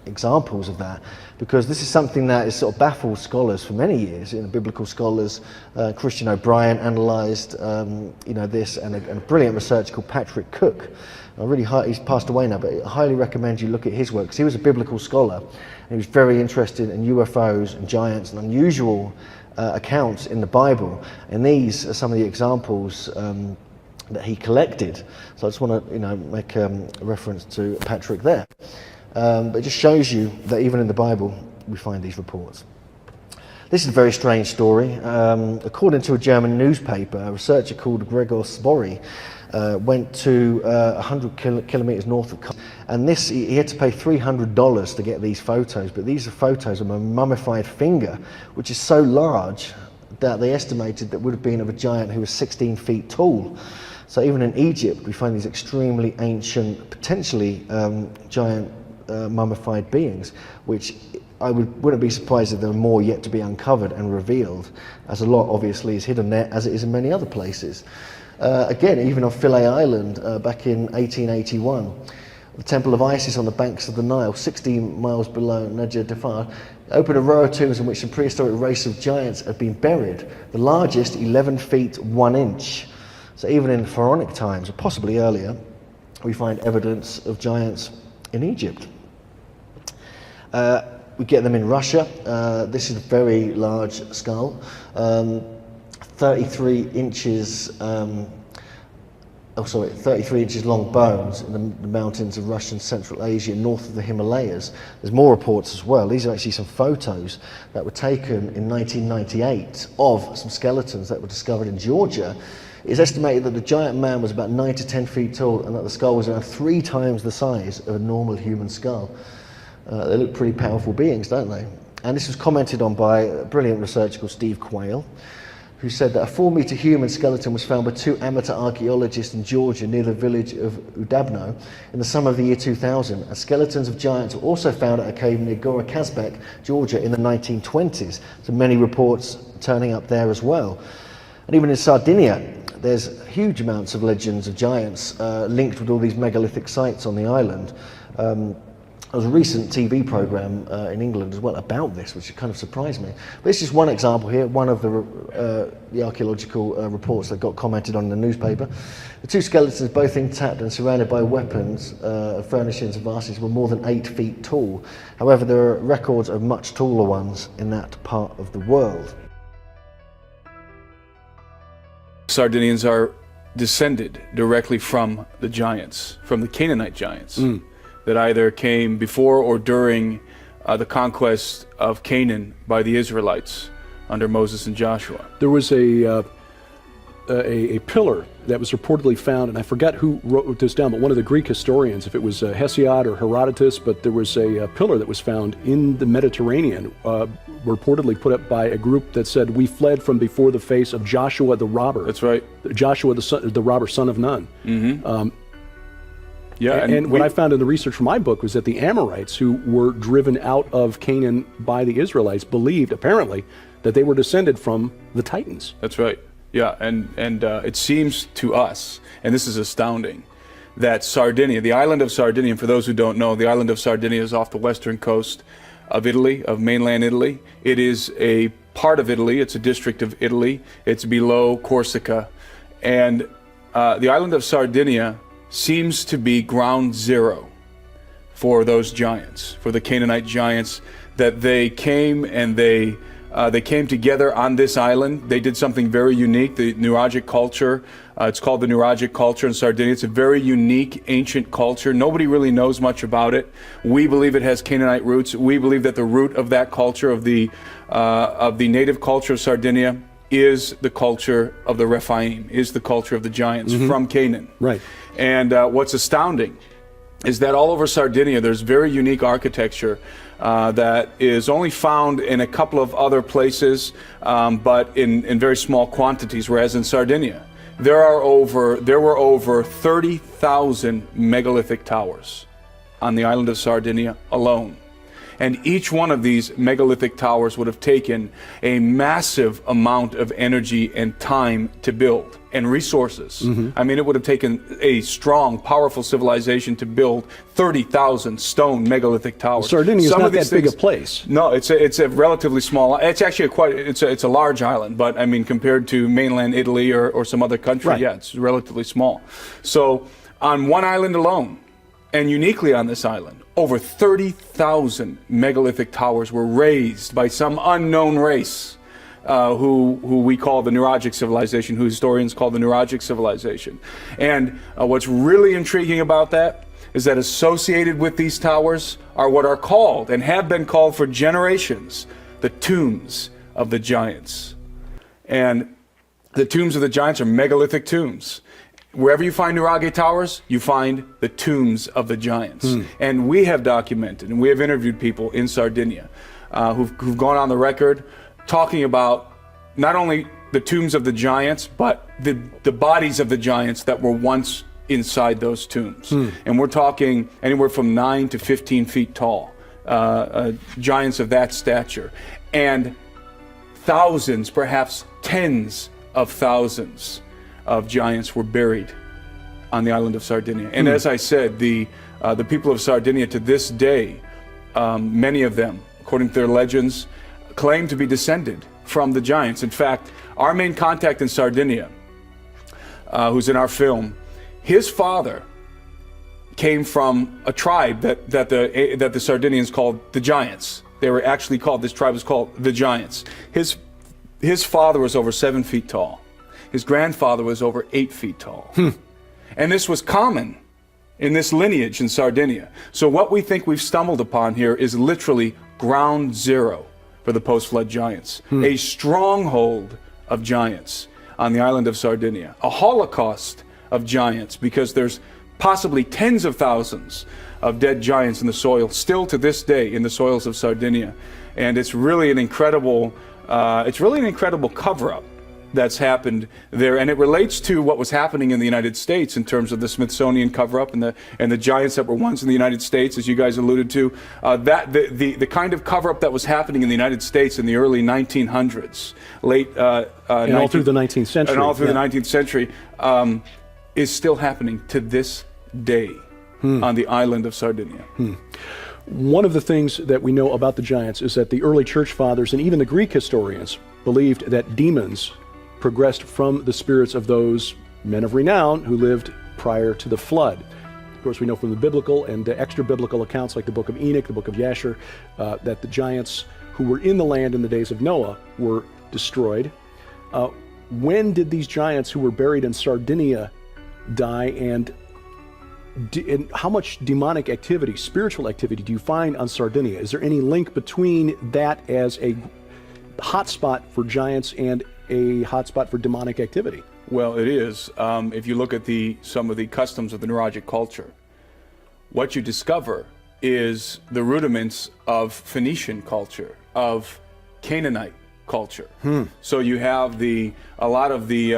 examples of that, because this is something that has sort of baffled scholars for many years. Biblical scholars, Christian O'Brien analysed this, and a brilliant researcher called Patrick Cook. He's passed away now, but I highly recommend you look at his work, because he was a biblical scholar, and he was very interested in UFOs and giants and unusual accounts in the Bible. And these are some of the examples that he collected. So I just want to, make a reference to Patrick there. But it just shows you that even in the Bible, we find these reports. This is a very strange story. According to a German newspaper, a researcher called Gregor Spory went to 100 kilometers north of Quayle, and he had to pay $300 to get these photos, but these are photos of a mummified finger, which is so large that they estimated that would have been of a giant who was 16 feet tall. So even in Egypt, we find these extremely ancient, potentially giant mummified beings, which I wouldn't be surprised if there were more yet to be uncovered and revealed, as a lot obviously is hidden there, as it is in many other places. Again, even on Philae Island back in 1881, the Temple of Isis on the banks of the Nile, 16 miles below Najd Dafar, opened a row of tombs in which a prehistoric race of giants had been buried, the largest 11 feet 1 inch. So even in pharaonic times, or possibly earlier, we find evidence of giants in Egypt. We get them in Russia. This is a very large skull. 33 inches 33 inches long bones in the mountains of Russian Central Asia, north of the Himalayas. There's more reports as well. These are actually some photos that were taken in 1998 of some skeletons that were discovered in Georgia. It's estimated that the giant man was about 9 to 10 feet tall, and that the skull was around 3 times the size of a normal human skull. They look pretty powerful beings, don't they? And this was commented on by a brilliant researcher called Steve Quayle, who said that a 4-meter human skeleton was found by 2 amateur archaeologists in Georgia near the village of Udabno in the summer of the year 2000. And skeletons of giants were also found at a cave near Gora Kazbek, Georgia in the 1920s. So many reports turning up there as well. And even in Sardinia, there's huge amounts of legends of giants linked with all these megalithic sites on the island. There was a recent TV program in England as well about this, which kind of surprised me. But this is one example here, one of the archaeological reports that got commented on in the newspaper. The 2 skeletons, both intact and surrounded by weapons, furnishings and vases, were more than 8 feet tall. However, there are records of much taller ones in that part of the world. Sardinians are descended directly from the giants, from the Canaanite giants. That either came before or during the conquest of Canaan by the Israelites under Moses and Joshua. There was a pillar that was reportedly found, and I forgot who wrote this down, but one of the Greek historians, if it was Hesiod or Herodotus, but there was a pillar that was found in the Mediterranean, reportedly put up by a group that said, "We fled from before the face of Joshua the robber." That's right. Joshua the robber, son of Nun. Mm-hmm. Yeah, and what I found in the research for my book was that the Amorites, who were driven out of Canaan by the Israelites, believed, apparently, that they were descended from the Titans. That's right. Yeah, and it seems to us, and this is astounding, that Sardinia, the island of Sardinia, and for those who don't know, the island of Sardinia is off the western coast of Italy, of mainland Italy. It is a part of Italy. It's a district of Italy. It's below Corsica. And the island of Sardinia seems to be ground zero for those giants, for the Canaanite giants, that they came and they They came together on this island. They did something very unique, the Nuragic culture. It's called the Nuragic culture in Sardinia. It's a very unique ancient culture. Nobody really knows much about it. We believe it has Canaanite roots. We believe that the root of that culture, of the native culture of Sardinia, is the culture of the Rephaim, is the culture of the giants from Canaan. Right. And what's astounding is that all over Sardinia there's very unique architecture that is only found in a couple of other places, but in very small quantities, whereas in Sardinia there were over 30,000 megalithic towers on the island of Sardinia alone. And each one of these megalithic towers would have taken a massive amount of energy and time to build, and resources. I mean, it would have taken a strong, powerful civilization to build 30,000 stone megalithic towers. Sardinia is not that big a place. No, it's a relatively small. It's actually it's a large island, but I mean, compared to mainland Italy or some other country, Right. yeah, it's relatively small. So on one island alone, and uniquely on this island, over 30,000 megalithic towers were raised by some unknown race who we call the Nuragic civilization, who historians call the Nuragic civilization. And what's really intriguing about that is that associated with these towers are what are called, and have been called for generations, the tombs of the giants. And the tombs of the giants are megalithic tombs. Wherever you find Nurage towers, you find the tombs of the giants. And we have documented, and we have interviewed people in Sardinia who've gone on the record talking about not only the tombs of the giants, but the bodies of the giants that were once inside those tombs. And we're talking anywhere from 9 to 15 feet tall, giants of that stature. And thousands, perhaps tens of thousands of giants were buried on the island of Sardinia. And as I said, the people of Sardinia to this day, many of them, according to their legends, claim to be descended from the giants. In fact, our main contact in Sardinia, who's in our film, his father came from a tribe that the Sardinians called the Giants. They were actually called, this tribe was called the Giants. His father was over 7 feet tall. His grandfather was over 8 feet tall. And this was common in this lineage in Sardinia. So what we think we've stumbled upon here is literally ground zero for the post-flood giants. A stronghold of giants on the island of Sardinia. A holocaust of giants, because there's possibly tens of thousands of dead giants in the soil still to this day in the soils of Sardinia. And it's really an incredible cover-up that's happened there, and it relates to what was happening in the United States in terms of the Smithsonian cover-up and the giants that were once in the United States, as you guys alluded to. The kind of cover-up that was happening in the United States in the early 1900s, and all through the 19th century, and all through the 19th century, is still happening to this day on the island of Sardinia. One of the things that we know about the giants is that the early church fathers and even the Greek historians believed that demons progressed from the spirits of those men of renown who lived prior to the flood. Of course, we know from the biblical and extra-biblical accounts like the book of Enoch, the book of Yasher, that the giants who were in the land in the days of Noah were destroyed. When did these giants who were buried in Sardinia die, and how much demonic activity, spiritual activity, do you find on Sardinia? Is there any link between that as a hotspot for giants and a hotspot for demonic activity? Well, it is. If you look at some of the customs of the Nuragic culture, what you discover is the rudiments of Phoenician culture, of Canaanite culture. So you have a lot of the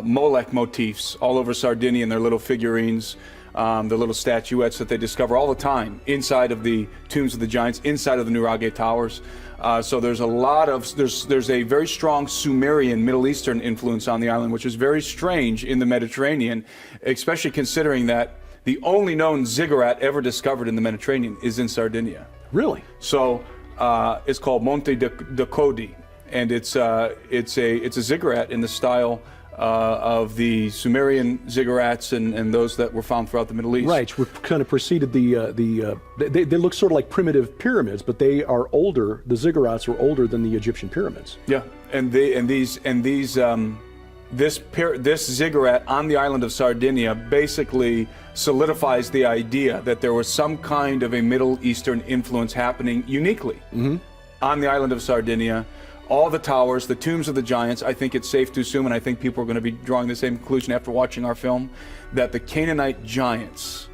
Molech motifs all over Sardinia and their little figurines, the little statuettes that they discover all the time inside of the tombs of the giants, inside of the Nurage towers. So there's a very strong Sumerian Middle Eastern influence on the island, which is very strange in the Mediterranean, especially considering that the only known ziggurat ever discovered in the Mediterranean is in Sardinia. Really? So it's called Monte de Codi, and it's a ziggurat in the style of the Sumerian ziggurats and those that were found throughout the Middle East. Right, which kind of preceded they look sort of like primitive pyramids, but they are older. The ziggurats are older than the Egyptian pyramids. Yeah, this ziggurat on the island of Sardinia basically solidifies the idea that there was some kind of a Middle Eastern influence happening uniquely on the island of Sardinia. All the towers, the tombs of the giants, I think it's safe to assume, and I think people are going to be drawing the same conclusion after watching our film, that the Canaanite giants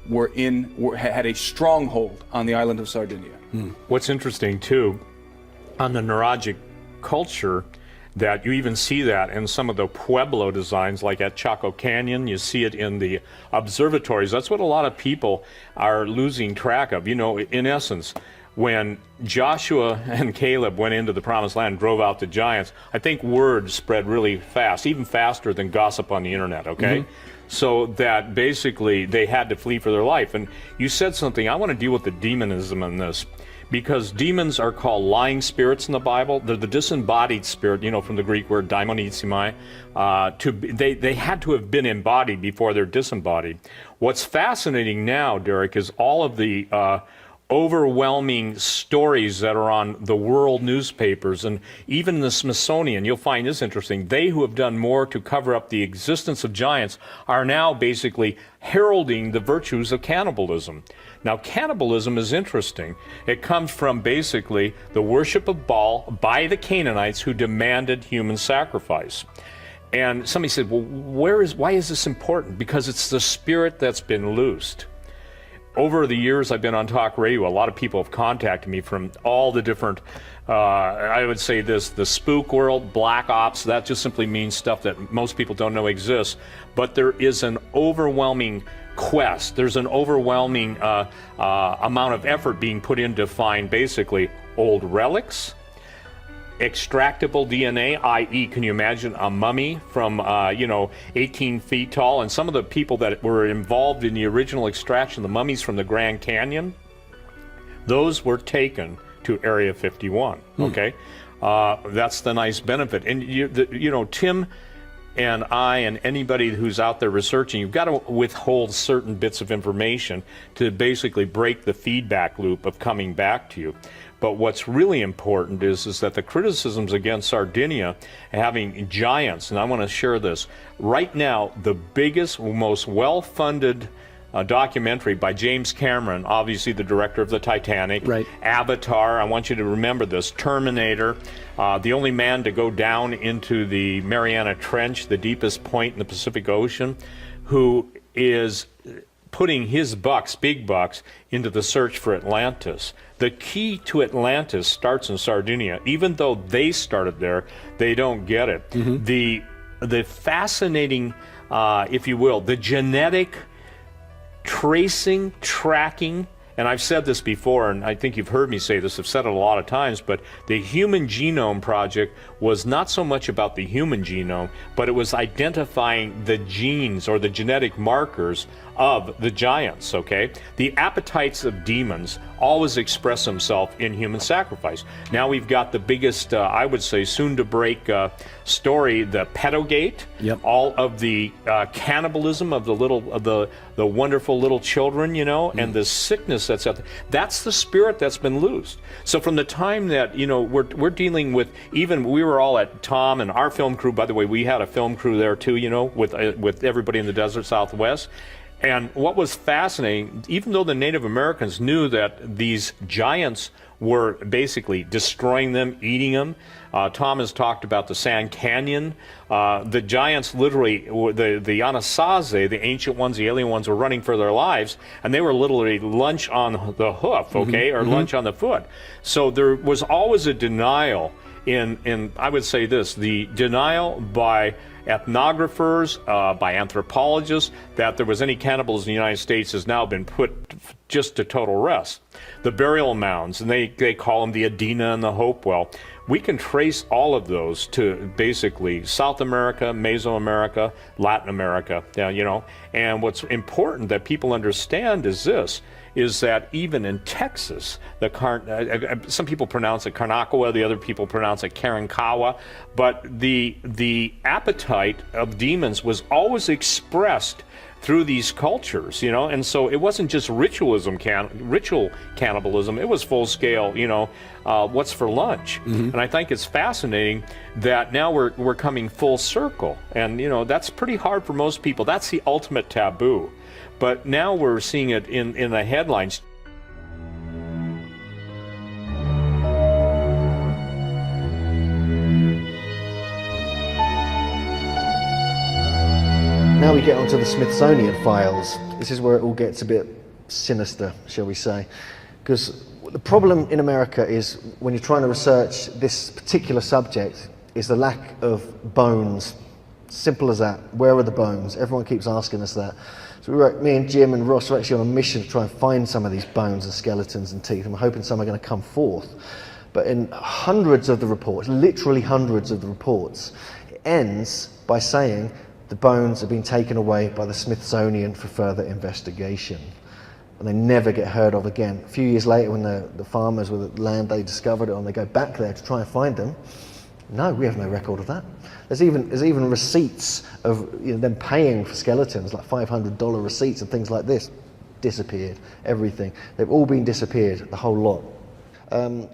had a stronghold on the island of Sardinia. What's interesting too, on the neurologic culture, that you even see that in some of the Pueblo designs, like at Chaco Canyon. You see it in the observatories. That's what a lot of people are losing track of. You know, in essence, when Joshua and Caleb went into the Promised Land, drove out the giants, I think word spread really fast, even faster than gossip on the internet, okay? So that basically they had to flee for their life. And you said something, I want to deal with the demonism in this, because demons are called lying spirits in the Bible. They're the disembodied spirit, you know, from the Greek word daimonizomai. They had to have been embodied before they're disembodied. What's fascinating now, Derek, is all of the overwhelming stories that are on the world newspapers and even the Smithsonian. You'll find this interesting. They who have done more to cover up the existence of giants are now basically heralding the virtues of cannibalism. Now, cannibalism is interesting. It comes from basically the worship of Baal by the Canaanites who demanded human sacrifice. And somebody said, well, why is this important? Because it's the spirit that's been loosed. Over the years I've been on talk radio, a lot of people have contacted me from all the different, I would say this, the spook world, black ops, that just simply means stuff that most people don't know exists. But there is an overwhelming quest. There's an overwhelming amount of effort being put in to find basically old relics, extractable DNA, i.e., can you imagine a mummy from, 18 feet tall? And some of the people that were involved in the original extraction, the mummies from the Grand Canyon, those were taken to Area 51, okay? That's the nice benefit. And, Tim and I and anybody who's out there researching, you've got to withhold certain bits of information to basically break the feedback loop of coming back to you. But what's really important is that the criticisms against Sardinia having giants, and I want to share this, right now the biggest, most well-funded documentary by James Cameron, obviously the director of the Titanic, Avatar, I want you to remember this, Terminator, the only man to go down into the Mariana Trench, the deepest point in the Pacific Ocean, who is putting his bucks, big bucks, into the search for Atlantis. The key to Atlantis starts in Sardinia. Even though they started there, they don't get it. The fascinating, if you will, the genetic tracing, tracking, and I've said this before, and I think you've heard me say this, I've said it a lot of times, but the Human Genome Project was not so much about the human genome, but it was identifying the genes or the genetic markers of the giants, okay? The appetites of demons always express themselves in human sacrifice. Now we've got the biggest, I would say, soon-to-break story, the pedogate, all of the cannibalism of the wonderful little children, and the sickness that's out there. That's the spirit that's been loosed. So from the time that, we're dealing with, even we were all at Tom and our film crew, by the way, we had a film crew there too, with everybody in the desert Southwest. And what was fascinating, even though the Native Americans knew that these giants were basically destroying them, eating them, Tom has talked about the Sand Canyon. The giants literally, the Anasazi, the ancient ones, the alien ones, were running for their lives, and they were literally lunch on the hoof, okay, or lunch on the foot. So there was always a denial in I would say this, the denial by ethnographers, by anthropologists, that there was any cannibalism in the United States has now been put just to total rest. The burial mounds, and they call them the Adena and the Hopewell. we can trace all of those to basically South America, Mesoamerica, Latin America, you know. And what's important that people understand is this, is that even in Texas, some people pronounce it Karnakawa, the other people pronounce it Karankawa, but the appetite of demons was always expressed through these cultures, you know, and so it wasn't just ritual cannibalism, it was full scale, you know, what's for lunch. And I think it's fascinating that now we're coming full circle, and you know, that's pretty hard for most people. That's the ultimate taboo. But now we're seeing it in the headlines. Now we get onto the Smithsonian files. This is where it all gets a bit sinister, shall we say. Because the problem in America is when you're trying to research this particular subject is the lack of bones. Simple as that. Where are the bones? Everyone keeps asking us that. So me and Jim and Ross are actually on a mission to try and find some of these bones and skeletons and teeth, and we're hoping some are going to come forth. But in hundreds of the reports, literally hundreds of the reports, it ends by saying the bones have been taken away by the Smithsonian for further investigation. And they never get heard of again. A few years later, when the farmers with the land, they discovered it, and they go back there to try and find them, no, we have no record of that. There's even receipts of them paying for skeletons, like $500 receipts and things like this. Disappeared, everything. They've all been disappeared, the whole lot.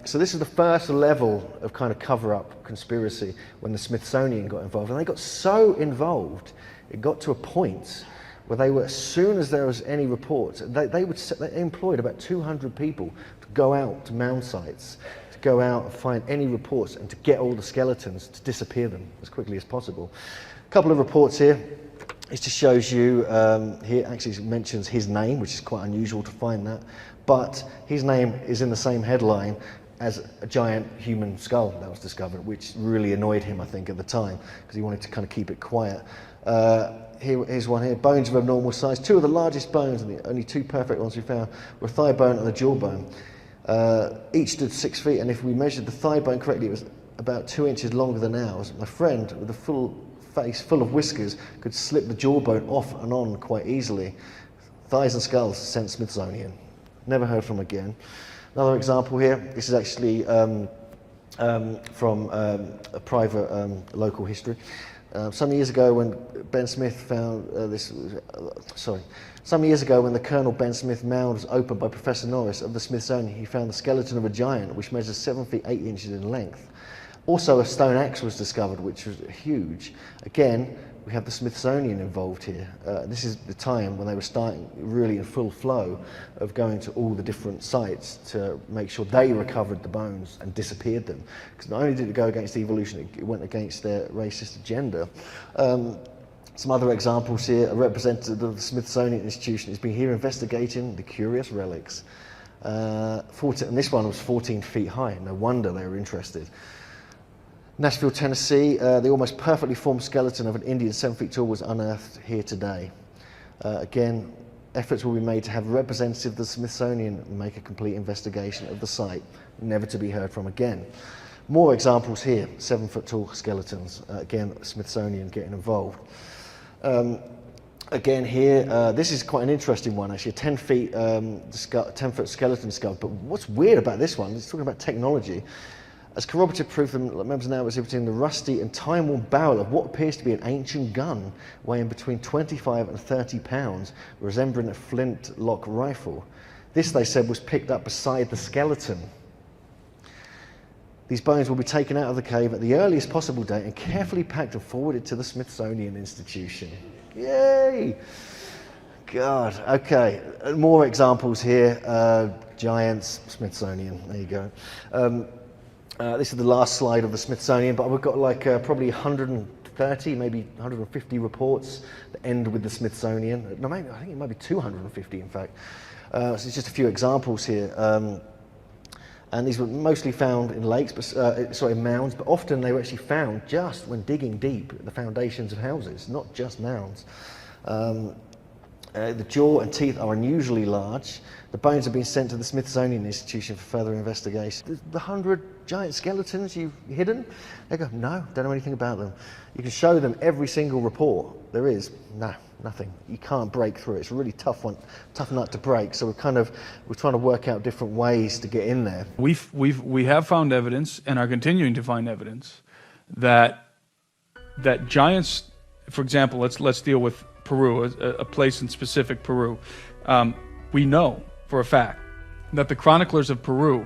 So this is the first level of kind of cover-up conspiracy when the Smithsonian got involved. And they got so involved, it got to a point where they were, as soon as there was any reports, they employed about 200 people to go out to mound sites, to go out and find any reports and to get all the skeletons, to disappear them as quickly as possible. A couple of reports here. It just shows you, here actually mentions his name, which is quite unusual to find that, but his name is in the same headline as a giant human skull that was discovered, which really annoyed him, I think, at the time, because he wanted to kind of keep it quiet. Here's one here, bones of abnormal size. Two of the largest bones, and the only two perfect ones we found, were a thigh bone and a jawbone. Each stood 6 feet, and if we measured the thigh bone correctly, it was about 2 inches longer than ours. My friend, with a full face full of whiskers, could slip the jawbone off and on quite easily. Thighs and skulls sent Smithsonian. Never heard from again. Another example here. This is actually from a private local history. Some years ago, when Ben Smith found some years ago, when the Colonel Ben Smith mound was opened by Professor Norris of the Smithsonian, he found the skeleton of a giant which measures 7 feet 8 inches in length. Also, a stone axe was discovered, which was huge. Again, we have the Smithsonian involved here. This is the time when they were starting really in full flow of going to all the different sites to make sure they recovered the bones and disappeared them. Because not only did it go against evolution, it went against their racist agenda. Some other examples here. A representative of the Smithsonian Institution has been here investigating the curious relics. And this one was 14 feet high. No wonder they were interested. Nashville, Tennessee, the almost perfectly formed skeleton of an Indian 7 feet tall was unearthed here today. Again, efforts will be made to have a representative of the Smithsonian make a complete investigation of the site, never to be heard from again. More examples here, 7 foot tall skeletons. Again, Smithsonian getting involved. Again here, this is quite an interesting one actually, a 10 foot skeleton skull. But what's weird about this one, it's talking about technology. As corroborative proof, the members now exhibiting the rusty and time-worn barrel of what appears to be an ancient gun weighing between 25 and 30 pounds, resembling a flintlock rifle. This, they said, was picked up beside the skeleton. These bones will be taken out of the cave at the earliest possible date and carefully packed and forwarded to the Smithsonian Institution. Yay! God, okay. More examples here. Giants, Smithsonian, there you go. This is the last slide of the Smithsonian, but we've got like probably 130, maybe 150 reports that end with the Smithsonian. No, maybe, I think it might be 250 in fact. So it's just a few examples here. And these were mostly found in lakes, mounds, but often they were actually found just when digging deep at the foundations of houses, not just mounds. The jaw and teeth are unusually large. The bones have been sent to the Smithsonian Institution for further investigation. The 100 giant skeletons you've hidden? They go, no, don't know anything about them. You can show them every single report. There is, no, nothing. You can't break through it. It's a really tough nut to break. So we're trying to work out different ways to get in there. We have found evidence and are continuing to find evidence that giants, for example, let's deal with Peru, a place in specific Peru. We know for a fact that the chroniclers of Peru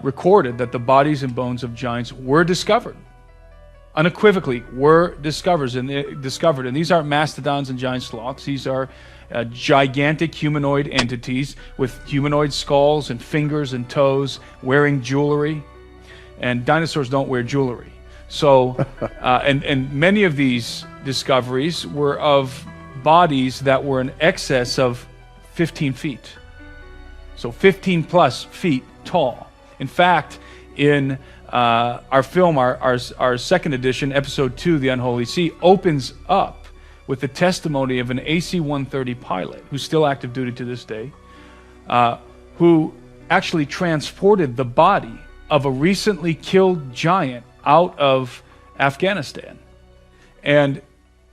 recorded that the bodies and bones of giants were discovered. Unequivocally were discovered, and these aren't mastodons and giant sloths. These are gigantic humanoid entities with humanoid skulls and fingers and toes, wearing jewelry. And dinosaurs don't wear jewelry. So, and many of these discoveries were of bodies that were in excess of 15 feet. So 15 plus feet tall. In fact, in our film, our second edition, episode 2, The Unholy Sea, opens up with the testimony of an AC-130 pilot who's still active duty to this day, who actually transported the body of a recently killed giant out of Afghanistan. And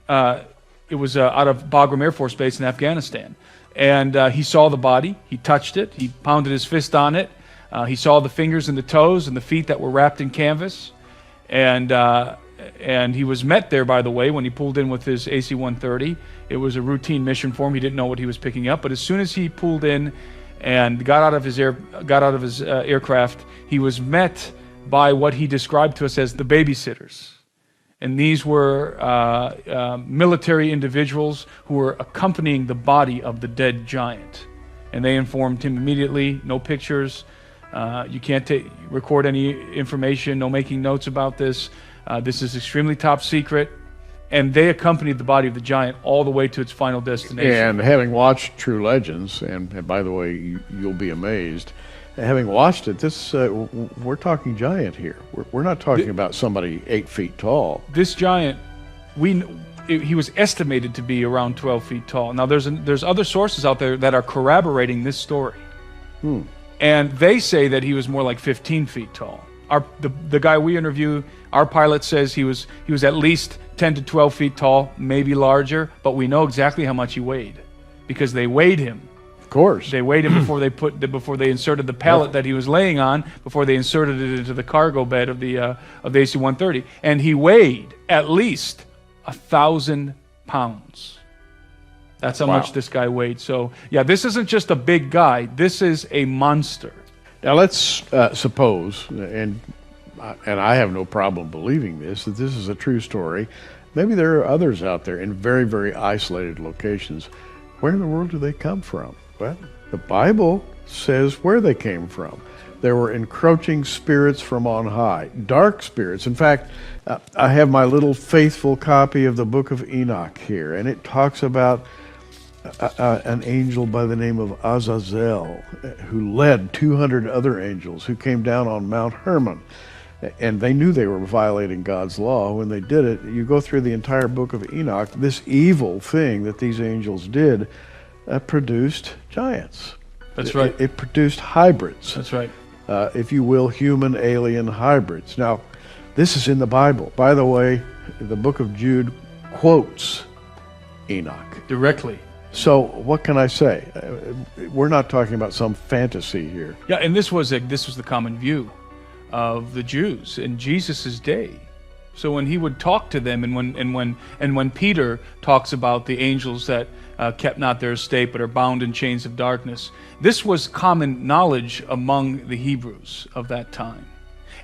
it was out of Bagram Air Force Base in Afghanistan. And he saw the body, he touched it, he pounded his fist on it. He saw the fingers and the toes and the feet that were wrapped in canvas. And he was met there, by the way, when he pulled in with his AC-130. It was a routine mission for him. He didn't know what he was picking up. But as soon as he pulled in and got out of his aircraft, he was met by what he described to us as the babysitters. And these were military individuals who were accompanying the body of the dead giant. And they informed him immediately, no pictures, you can't record any information, no making notes about this. This is extremely top secret. And they accompanied the body of the giant all the way to its final destination. And having watched True Legends, and by the way, you'll be amazed, having watched it, this we're talking giant here. We're not talking about somebody 8 feet tall. This giant, he was estimated to be around 12 feet tall. Now there's other sources out there that are corroborating this story. And they say that he was more like 15 feet tall. The guy we interview, our pilot says he was at least 10 to 12 feet tall, maybe larger, but we know exactly how much he weighed because they weighed him. Of course. They weighed him before they inserted the pallet that he was laying on, before they inserted it into the cargo bed of the AC-130, and he weighed at least 1,000 pounds. That's how much this guy weighed. So yeah, this isn't just a big guy. This is a monster. Now let's suppose, and I have no problem believing this, that this is a true story. Maybe there are others out there in very, very isolated locations. Where in the world do they come from? Well, the Bible says where they came from. There were encroaching spirits from on high, dark spirits. In fact, I have my little faithful copy of the book of Enoch here, and it talks about an angel by the name of Azazel who led 200 other angels who came down on Mount Hermon. And they knew they were violating God's law when they did it. You go through the entire book of Enoch, this evil thing that these angels did produced giants. That's right. It produced hybrids. That's right. If you will, human-alien hybrids. Now, this is in the Bible. By the way, the book of Jude quotes Enoch. Directly. So what can I say? We're not talking about some fantasy here. Yeah, and this was the common view of the Jews in Jesus' day. So when he would talk to them, and when Peter talks about the angels that kept not their estate but are bound in chains of darkness, this was common knowledge among the Hebrews of that time.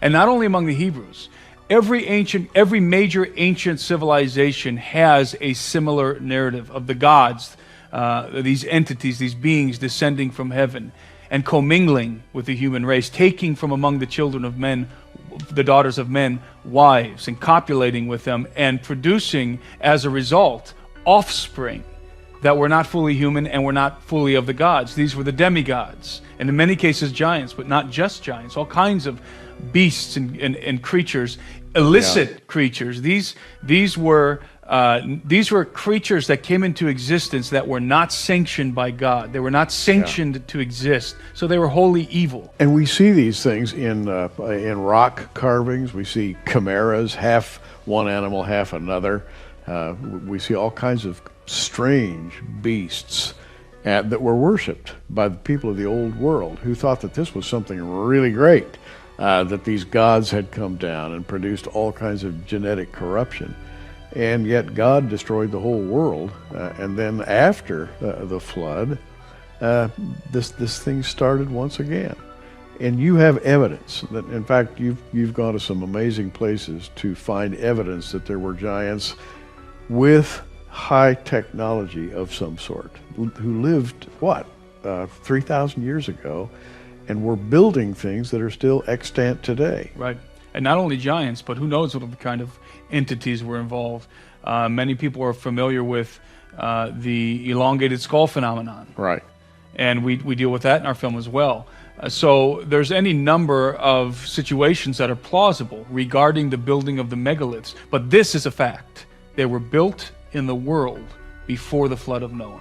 And not only among the Hebrews, every major ancient civilization has a similar narrative of the gods, these entities, these beings descending from heaven and commingling with the human race, taking from among the children of men, the daughters of men, wives, and copulating with them, and producing, as a result, offspring that were not fully human and were not fully of the gods. These were the demigods, and in many cases giants, but not just giants, all kinds of beasts and creatures, illicit creatures. These were These were creatures that came into existence that were not sanctioned by God. They were not sanctioned to exist, so they were wholly evil. And we see these things in rock carvings. We see chimeras, half one animal, half another. We see all kinds of strange beasts that were worshipped by the people of the old world, who thought that this was something really great, that these gods had come down and produced all kinds of genetic corruption. And yet God destroyed the whole world, and then after the flood, this thing started once again. And you have evidence that, in fact, you've gone to some amazing places to find evidence that there were giants with high technology of some sort, who lived, 3,000 years ago, and were building things that are still extant today. Right. And not only giants, but who knows what kind of entities were involved. Many people are familiar with the elongated skull phenomenon. Right. And we deal with that in our film as well. So there's any number of situations that are plausible regarding the building of the megaliths. But this is a fact. They were built in the world before the flood of Noah.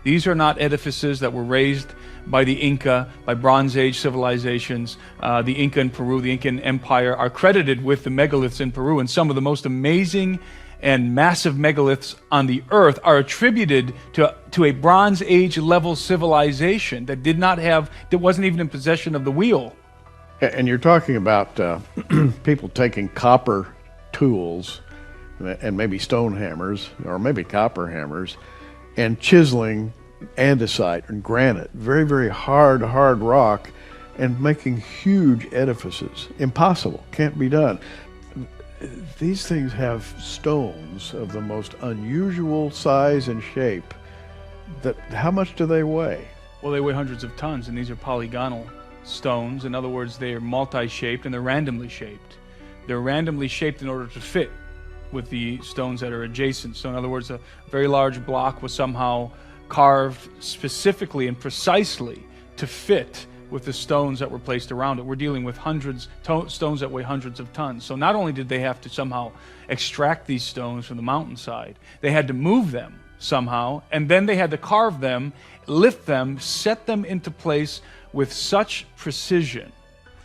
These are not edifices that were raised by the Inca, by Bronze Age civilizations. The Inca in Peru, the Incan Empire, are credited with the megaliths in Peru, and some of the most amazing and massive megaliths on the earth are attributed to a Bronze Age level civilization that wasn't even in possession of the wheel. And you're talking about people taking copper tools and maybe stone hammers, or maybe copper hammers, and chiseling andesite and granite, very, very hard rock, and making huge edifices. Impossible, can't be done. These things have stones of the most unusual size and shape. How much do they weigh? Well, they weigh hundreds of tons, and these are polygonal stones. In other words, they are multi-shaped and they're randomly shaped. They're randomly shaped in order to fit with the stones that are adjacent. So in other words, a very large block was somehow carved specifically and precisely to fit with the stones that were placed around it. We're dealing with stones that weigh hundreds of tons. So not only did they have to somehow extract these stones from the mountainside, they had to move them somehow, and then they had to carve them, lift them, set them into place with such precision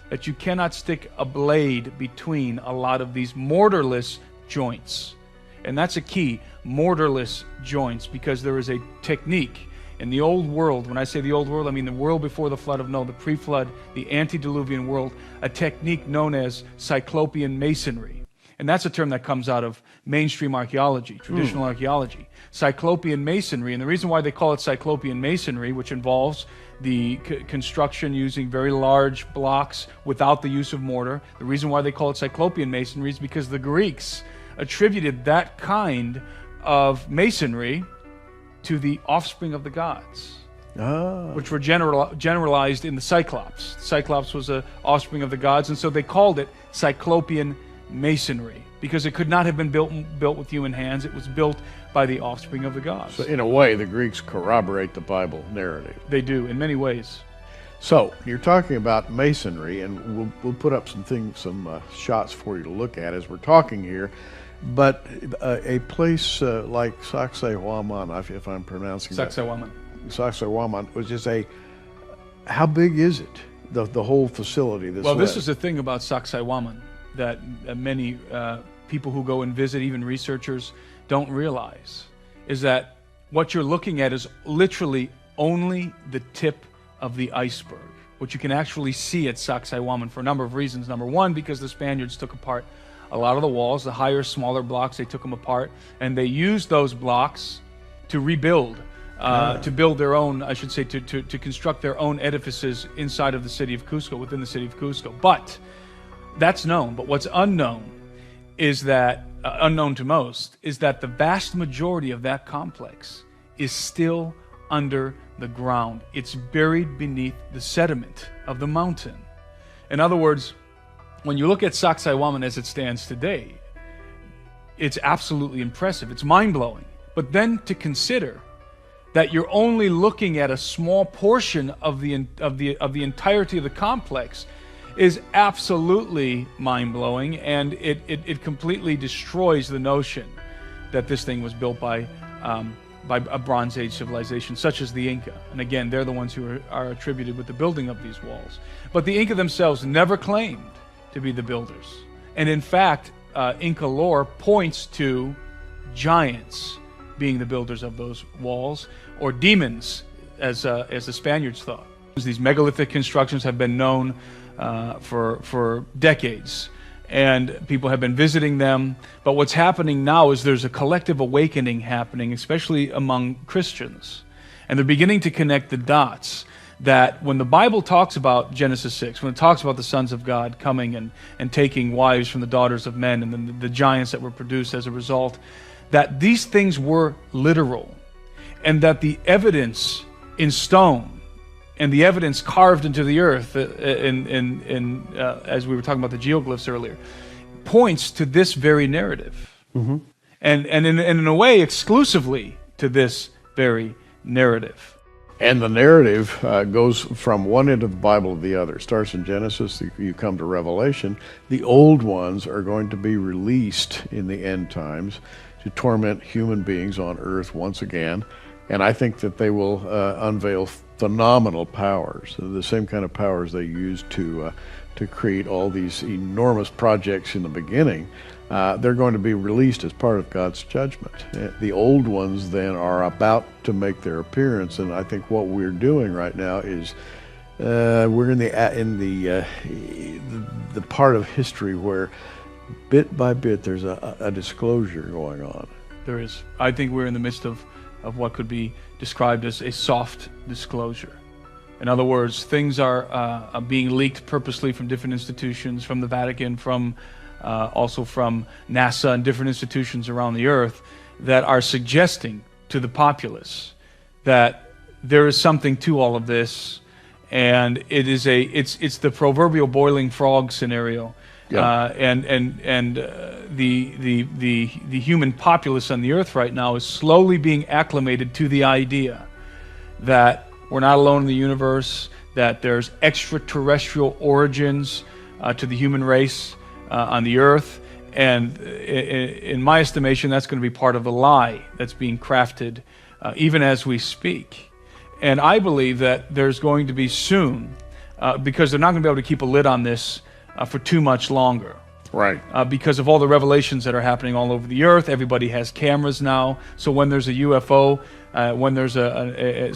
that you cannot stick a blade between a lot of these mortarless joints. And that's a key, mortarless joints, because there is a technique in the old world. When I say the old world, I mean the world before the flood of Noah, the pre-flood, the antediluvian world, a technique known as cyclopean masonry. And that's a term that comes out of mainstream archaeology, traditional archaeology. Cyclopean masonry, and the reason why they call it cyclopean masonry, which involves the construction using very large blocks without the use of mortar, the reason why they call it cyclopean masonry is because the Greeks attributed that kind of masonry to the offspring of the gods, which were generalized in the Cyclops. Cyclops was an offspring of the gods, and so they called it cyclopean masonry, because it could not have been built with human hands. It was built by the offspring of the gods. So in a way, the Greeks corroborate the Bible narrative. They do, in many ways. So you're talking about masonry, and we'll put up some shots for you to look at as we're talking here. But a place like Sacsayhuaman, if I'm pronouncing Sacsayhuaman. Sacsayhuaman was just how big is it? The whole facility. This is the thing about Sacsayhuaman that many people who go and visit, even researchers, don't realize, is that what you're looking at is literally only the tip of the iceberg, which you can actually see at Sacsayhuaman for a number of reasons. Number one, because the Spaniards took apart a lot of the walls, the higher, smaller blocks, they took them apart, and they used those blocks to rebuild, to build their own, I should say, to construct their own edifices inside of the city of Cusco, within the city of Cusco. But that's known. But what's unknown is that, unknown to most, is that the vast majority of that complex is still under the ground. It's buried beneath the sediment of the mountain. In other words, when you look at Sacsayhuaman as it stands today, it's absolutely impressive. It's mind-blowing. But then to consider that you're only looking at a small portion of the entirety of the complex is absolutely mind-blowing, and it completely destroys the notion that this thing was built by a Bronze Age civilization, such as the Inca. And again, they're the ones who are attributed with the building of these walls. But the Inca themselves never claimed to be the builders. And in fact, Inca lore points to giants being the builders of those walls, or demons, as the Spaniards thought. These megalithic constructions have been known for decades, and people have been visiting them. But what's happening now is there's a collective awakening happening, especially among Christians. And they're beginning to connect the dots that when the Bible talks about Genesis 6, when it talks about the sons of God coming and taking wives from the daughters of men, and then the giants that were produced as a result, that these things were literal, and that the evidence in stone and the evidence carved into the earth, as we were talking about the geoglyphs earlier, points to this very narrative. Mm-hmm. And in a way, exclusively to this very narrative. And the narrative goes from one end of the Bible to the other. It starts in Genesis, you come to Revelation. The old ones are going to be released in the end times to torment human beings on earth once again. And I think that they will unveil phenomenal powers, the same kind of powers they used to create all these enormous projects in the beginning. They're going to be released as part of God's judgment. The old ones then are about to make their appearance, and I think what we're doing right now is we're in the part of history where bit by bit there's a disclosure going on. There is. I think we're in the midst of what could be described as a soft disclosure. In other words, things are being leaked purposely from different institutions, from the Vatican, also from NASA and different institutions around the earth, that are suggesting to the populace that there is something to all of this, and it's the proverbial boiling frog scenario. Yeah. The human populace on the earth right now is slowly being acclimated to the idea that we're not alone in the universe, that there's extraterrestrial origins to the human race on the earth. And in my estimation, that's going to be part of the lie that's being crafted even as we speak. And I believe that there's going to be soon, because they're not going to be able to keep a lid on this for too much longer. Right. Because of all the revelations that are happening all over the earth. Everybody has cameras now. So when there's a UFO, when there's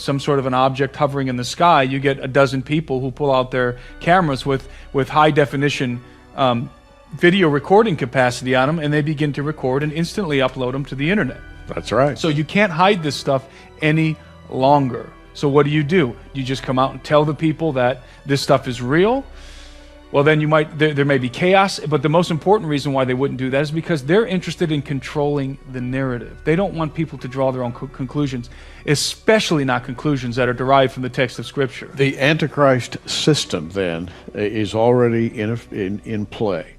some sort of an object hovering in the sky, you get a dozen people who pull out their cameras with high definition video recording capacity on them, and they begin to record and instantly upload them to the internet. That's right. So you can't hide this stuff any longer. So what do? You just come out and tell the people that this stuff is real? Well, then there may be chaos, but the most important reason why they wouldn't do that is because they're interested in controlling the narrative. They don't want people to draw their own conclusions, especially not conclusions that are derived from the text of Scripture. The Antichrist system, then, is already in play.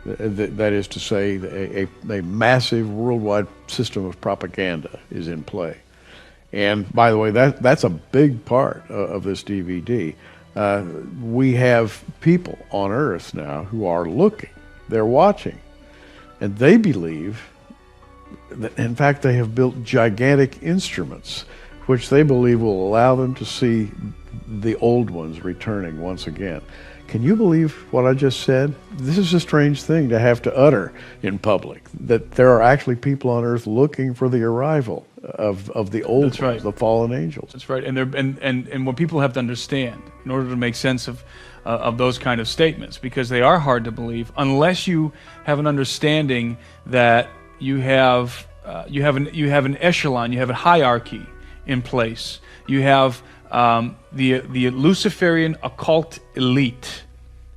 That is to say, a massive worldwide system of propaganda is in play. And by the way, that's a big part of this DVD. We have people on earth now who are looking, they're watching, and they believe that, in fact, they have built gigantic instruments which they believe will allow them to see the old ones returning once again. Can you believe what I just said? This is a strange thing to have to utter in public, that there are actually people on earth looking for the arrival of the old ones, right, the fallen angels. That's right. And what people have to understand in order to make sense of those kind of statements, because they are hard to believe unless you have an understanding that you have an echelon, you have a hierarchy in place. You have the Luciferian occult elite,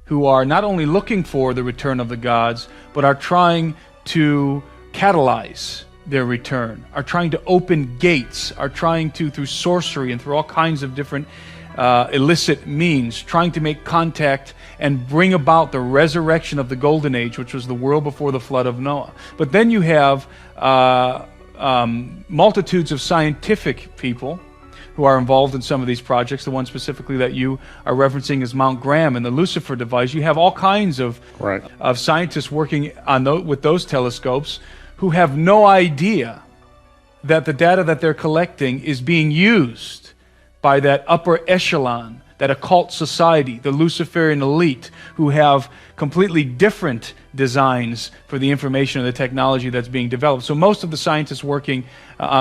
who are not only looking for the return of the gods, but are trying to catalyze their return, are trying to open gates, are trying to, through sorcery and through all kinds of different illicit means, trying to make contact and bring about the resurrection of the Golden Age, which was the world before the flood of Noah. But then you have multitudes of scientific people who are involved in some of these projects. The one specifically that you are referencing is Mount Graham and the Lucifer device. You have all kinds of scientists working on with those telescopes who have no idea that the data that they're collecting is being used by that upper echelon, that occult society, the Luciferian elite, who have completely different designs for the information and the technology that's being developed. So most of the scientists working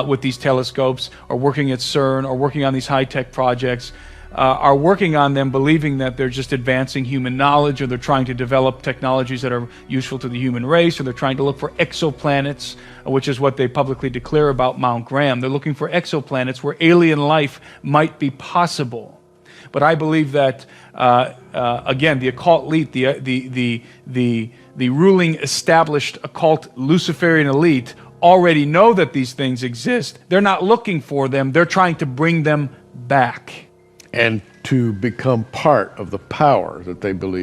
with these telescopes, or working at CERN, or working on these high-tech projects, are working on them believing that they're just advancing human knowledge, or they're trying to develop technologies that are useful to the human race, or they're trying to look for exoplanets, which is what they publicly declare about Mount Graham. They're looking for exoplanets where alien life might be possible. But I believe that, again, the occult elite, the ruling established occult Luciferian elite already know that these things exist. They're not looking for them. They're trying to bring them back. And to become part of the power that they believe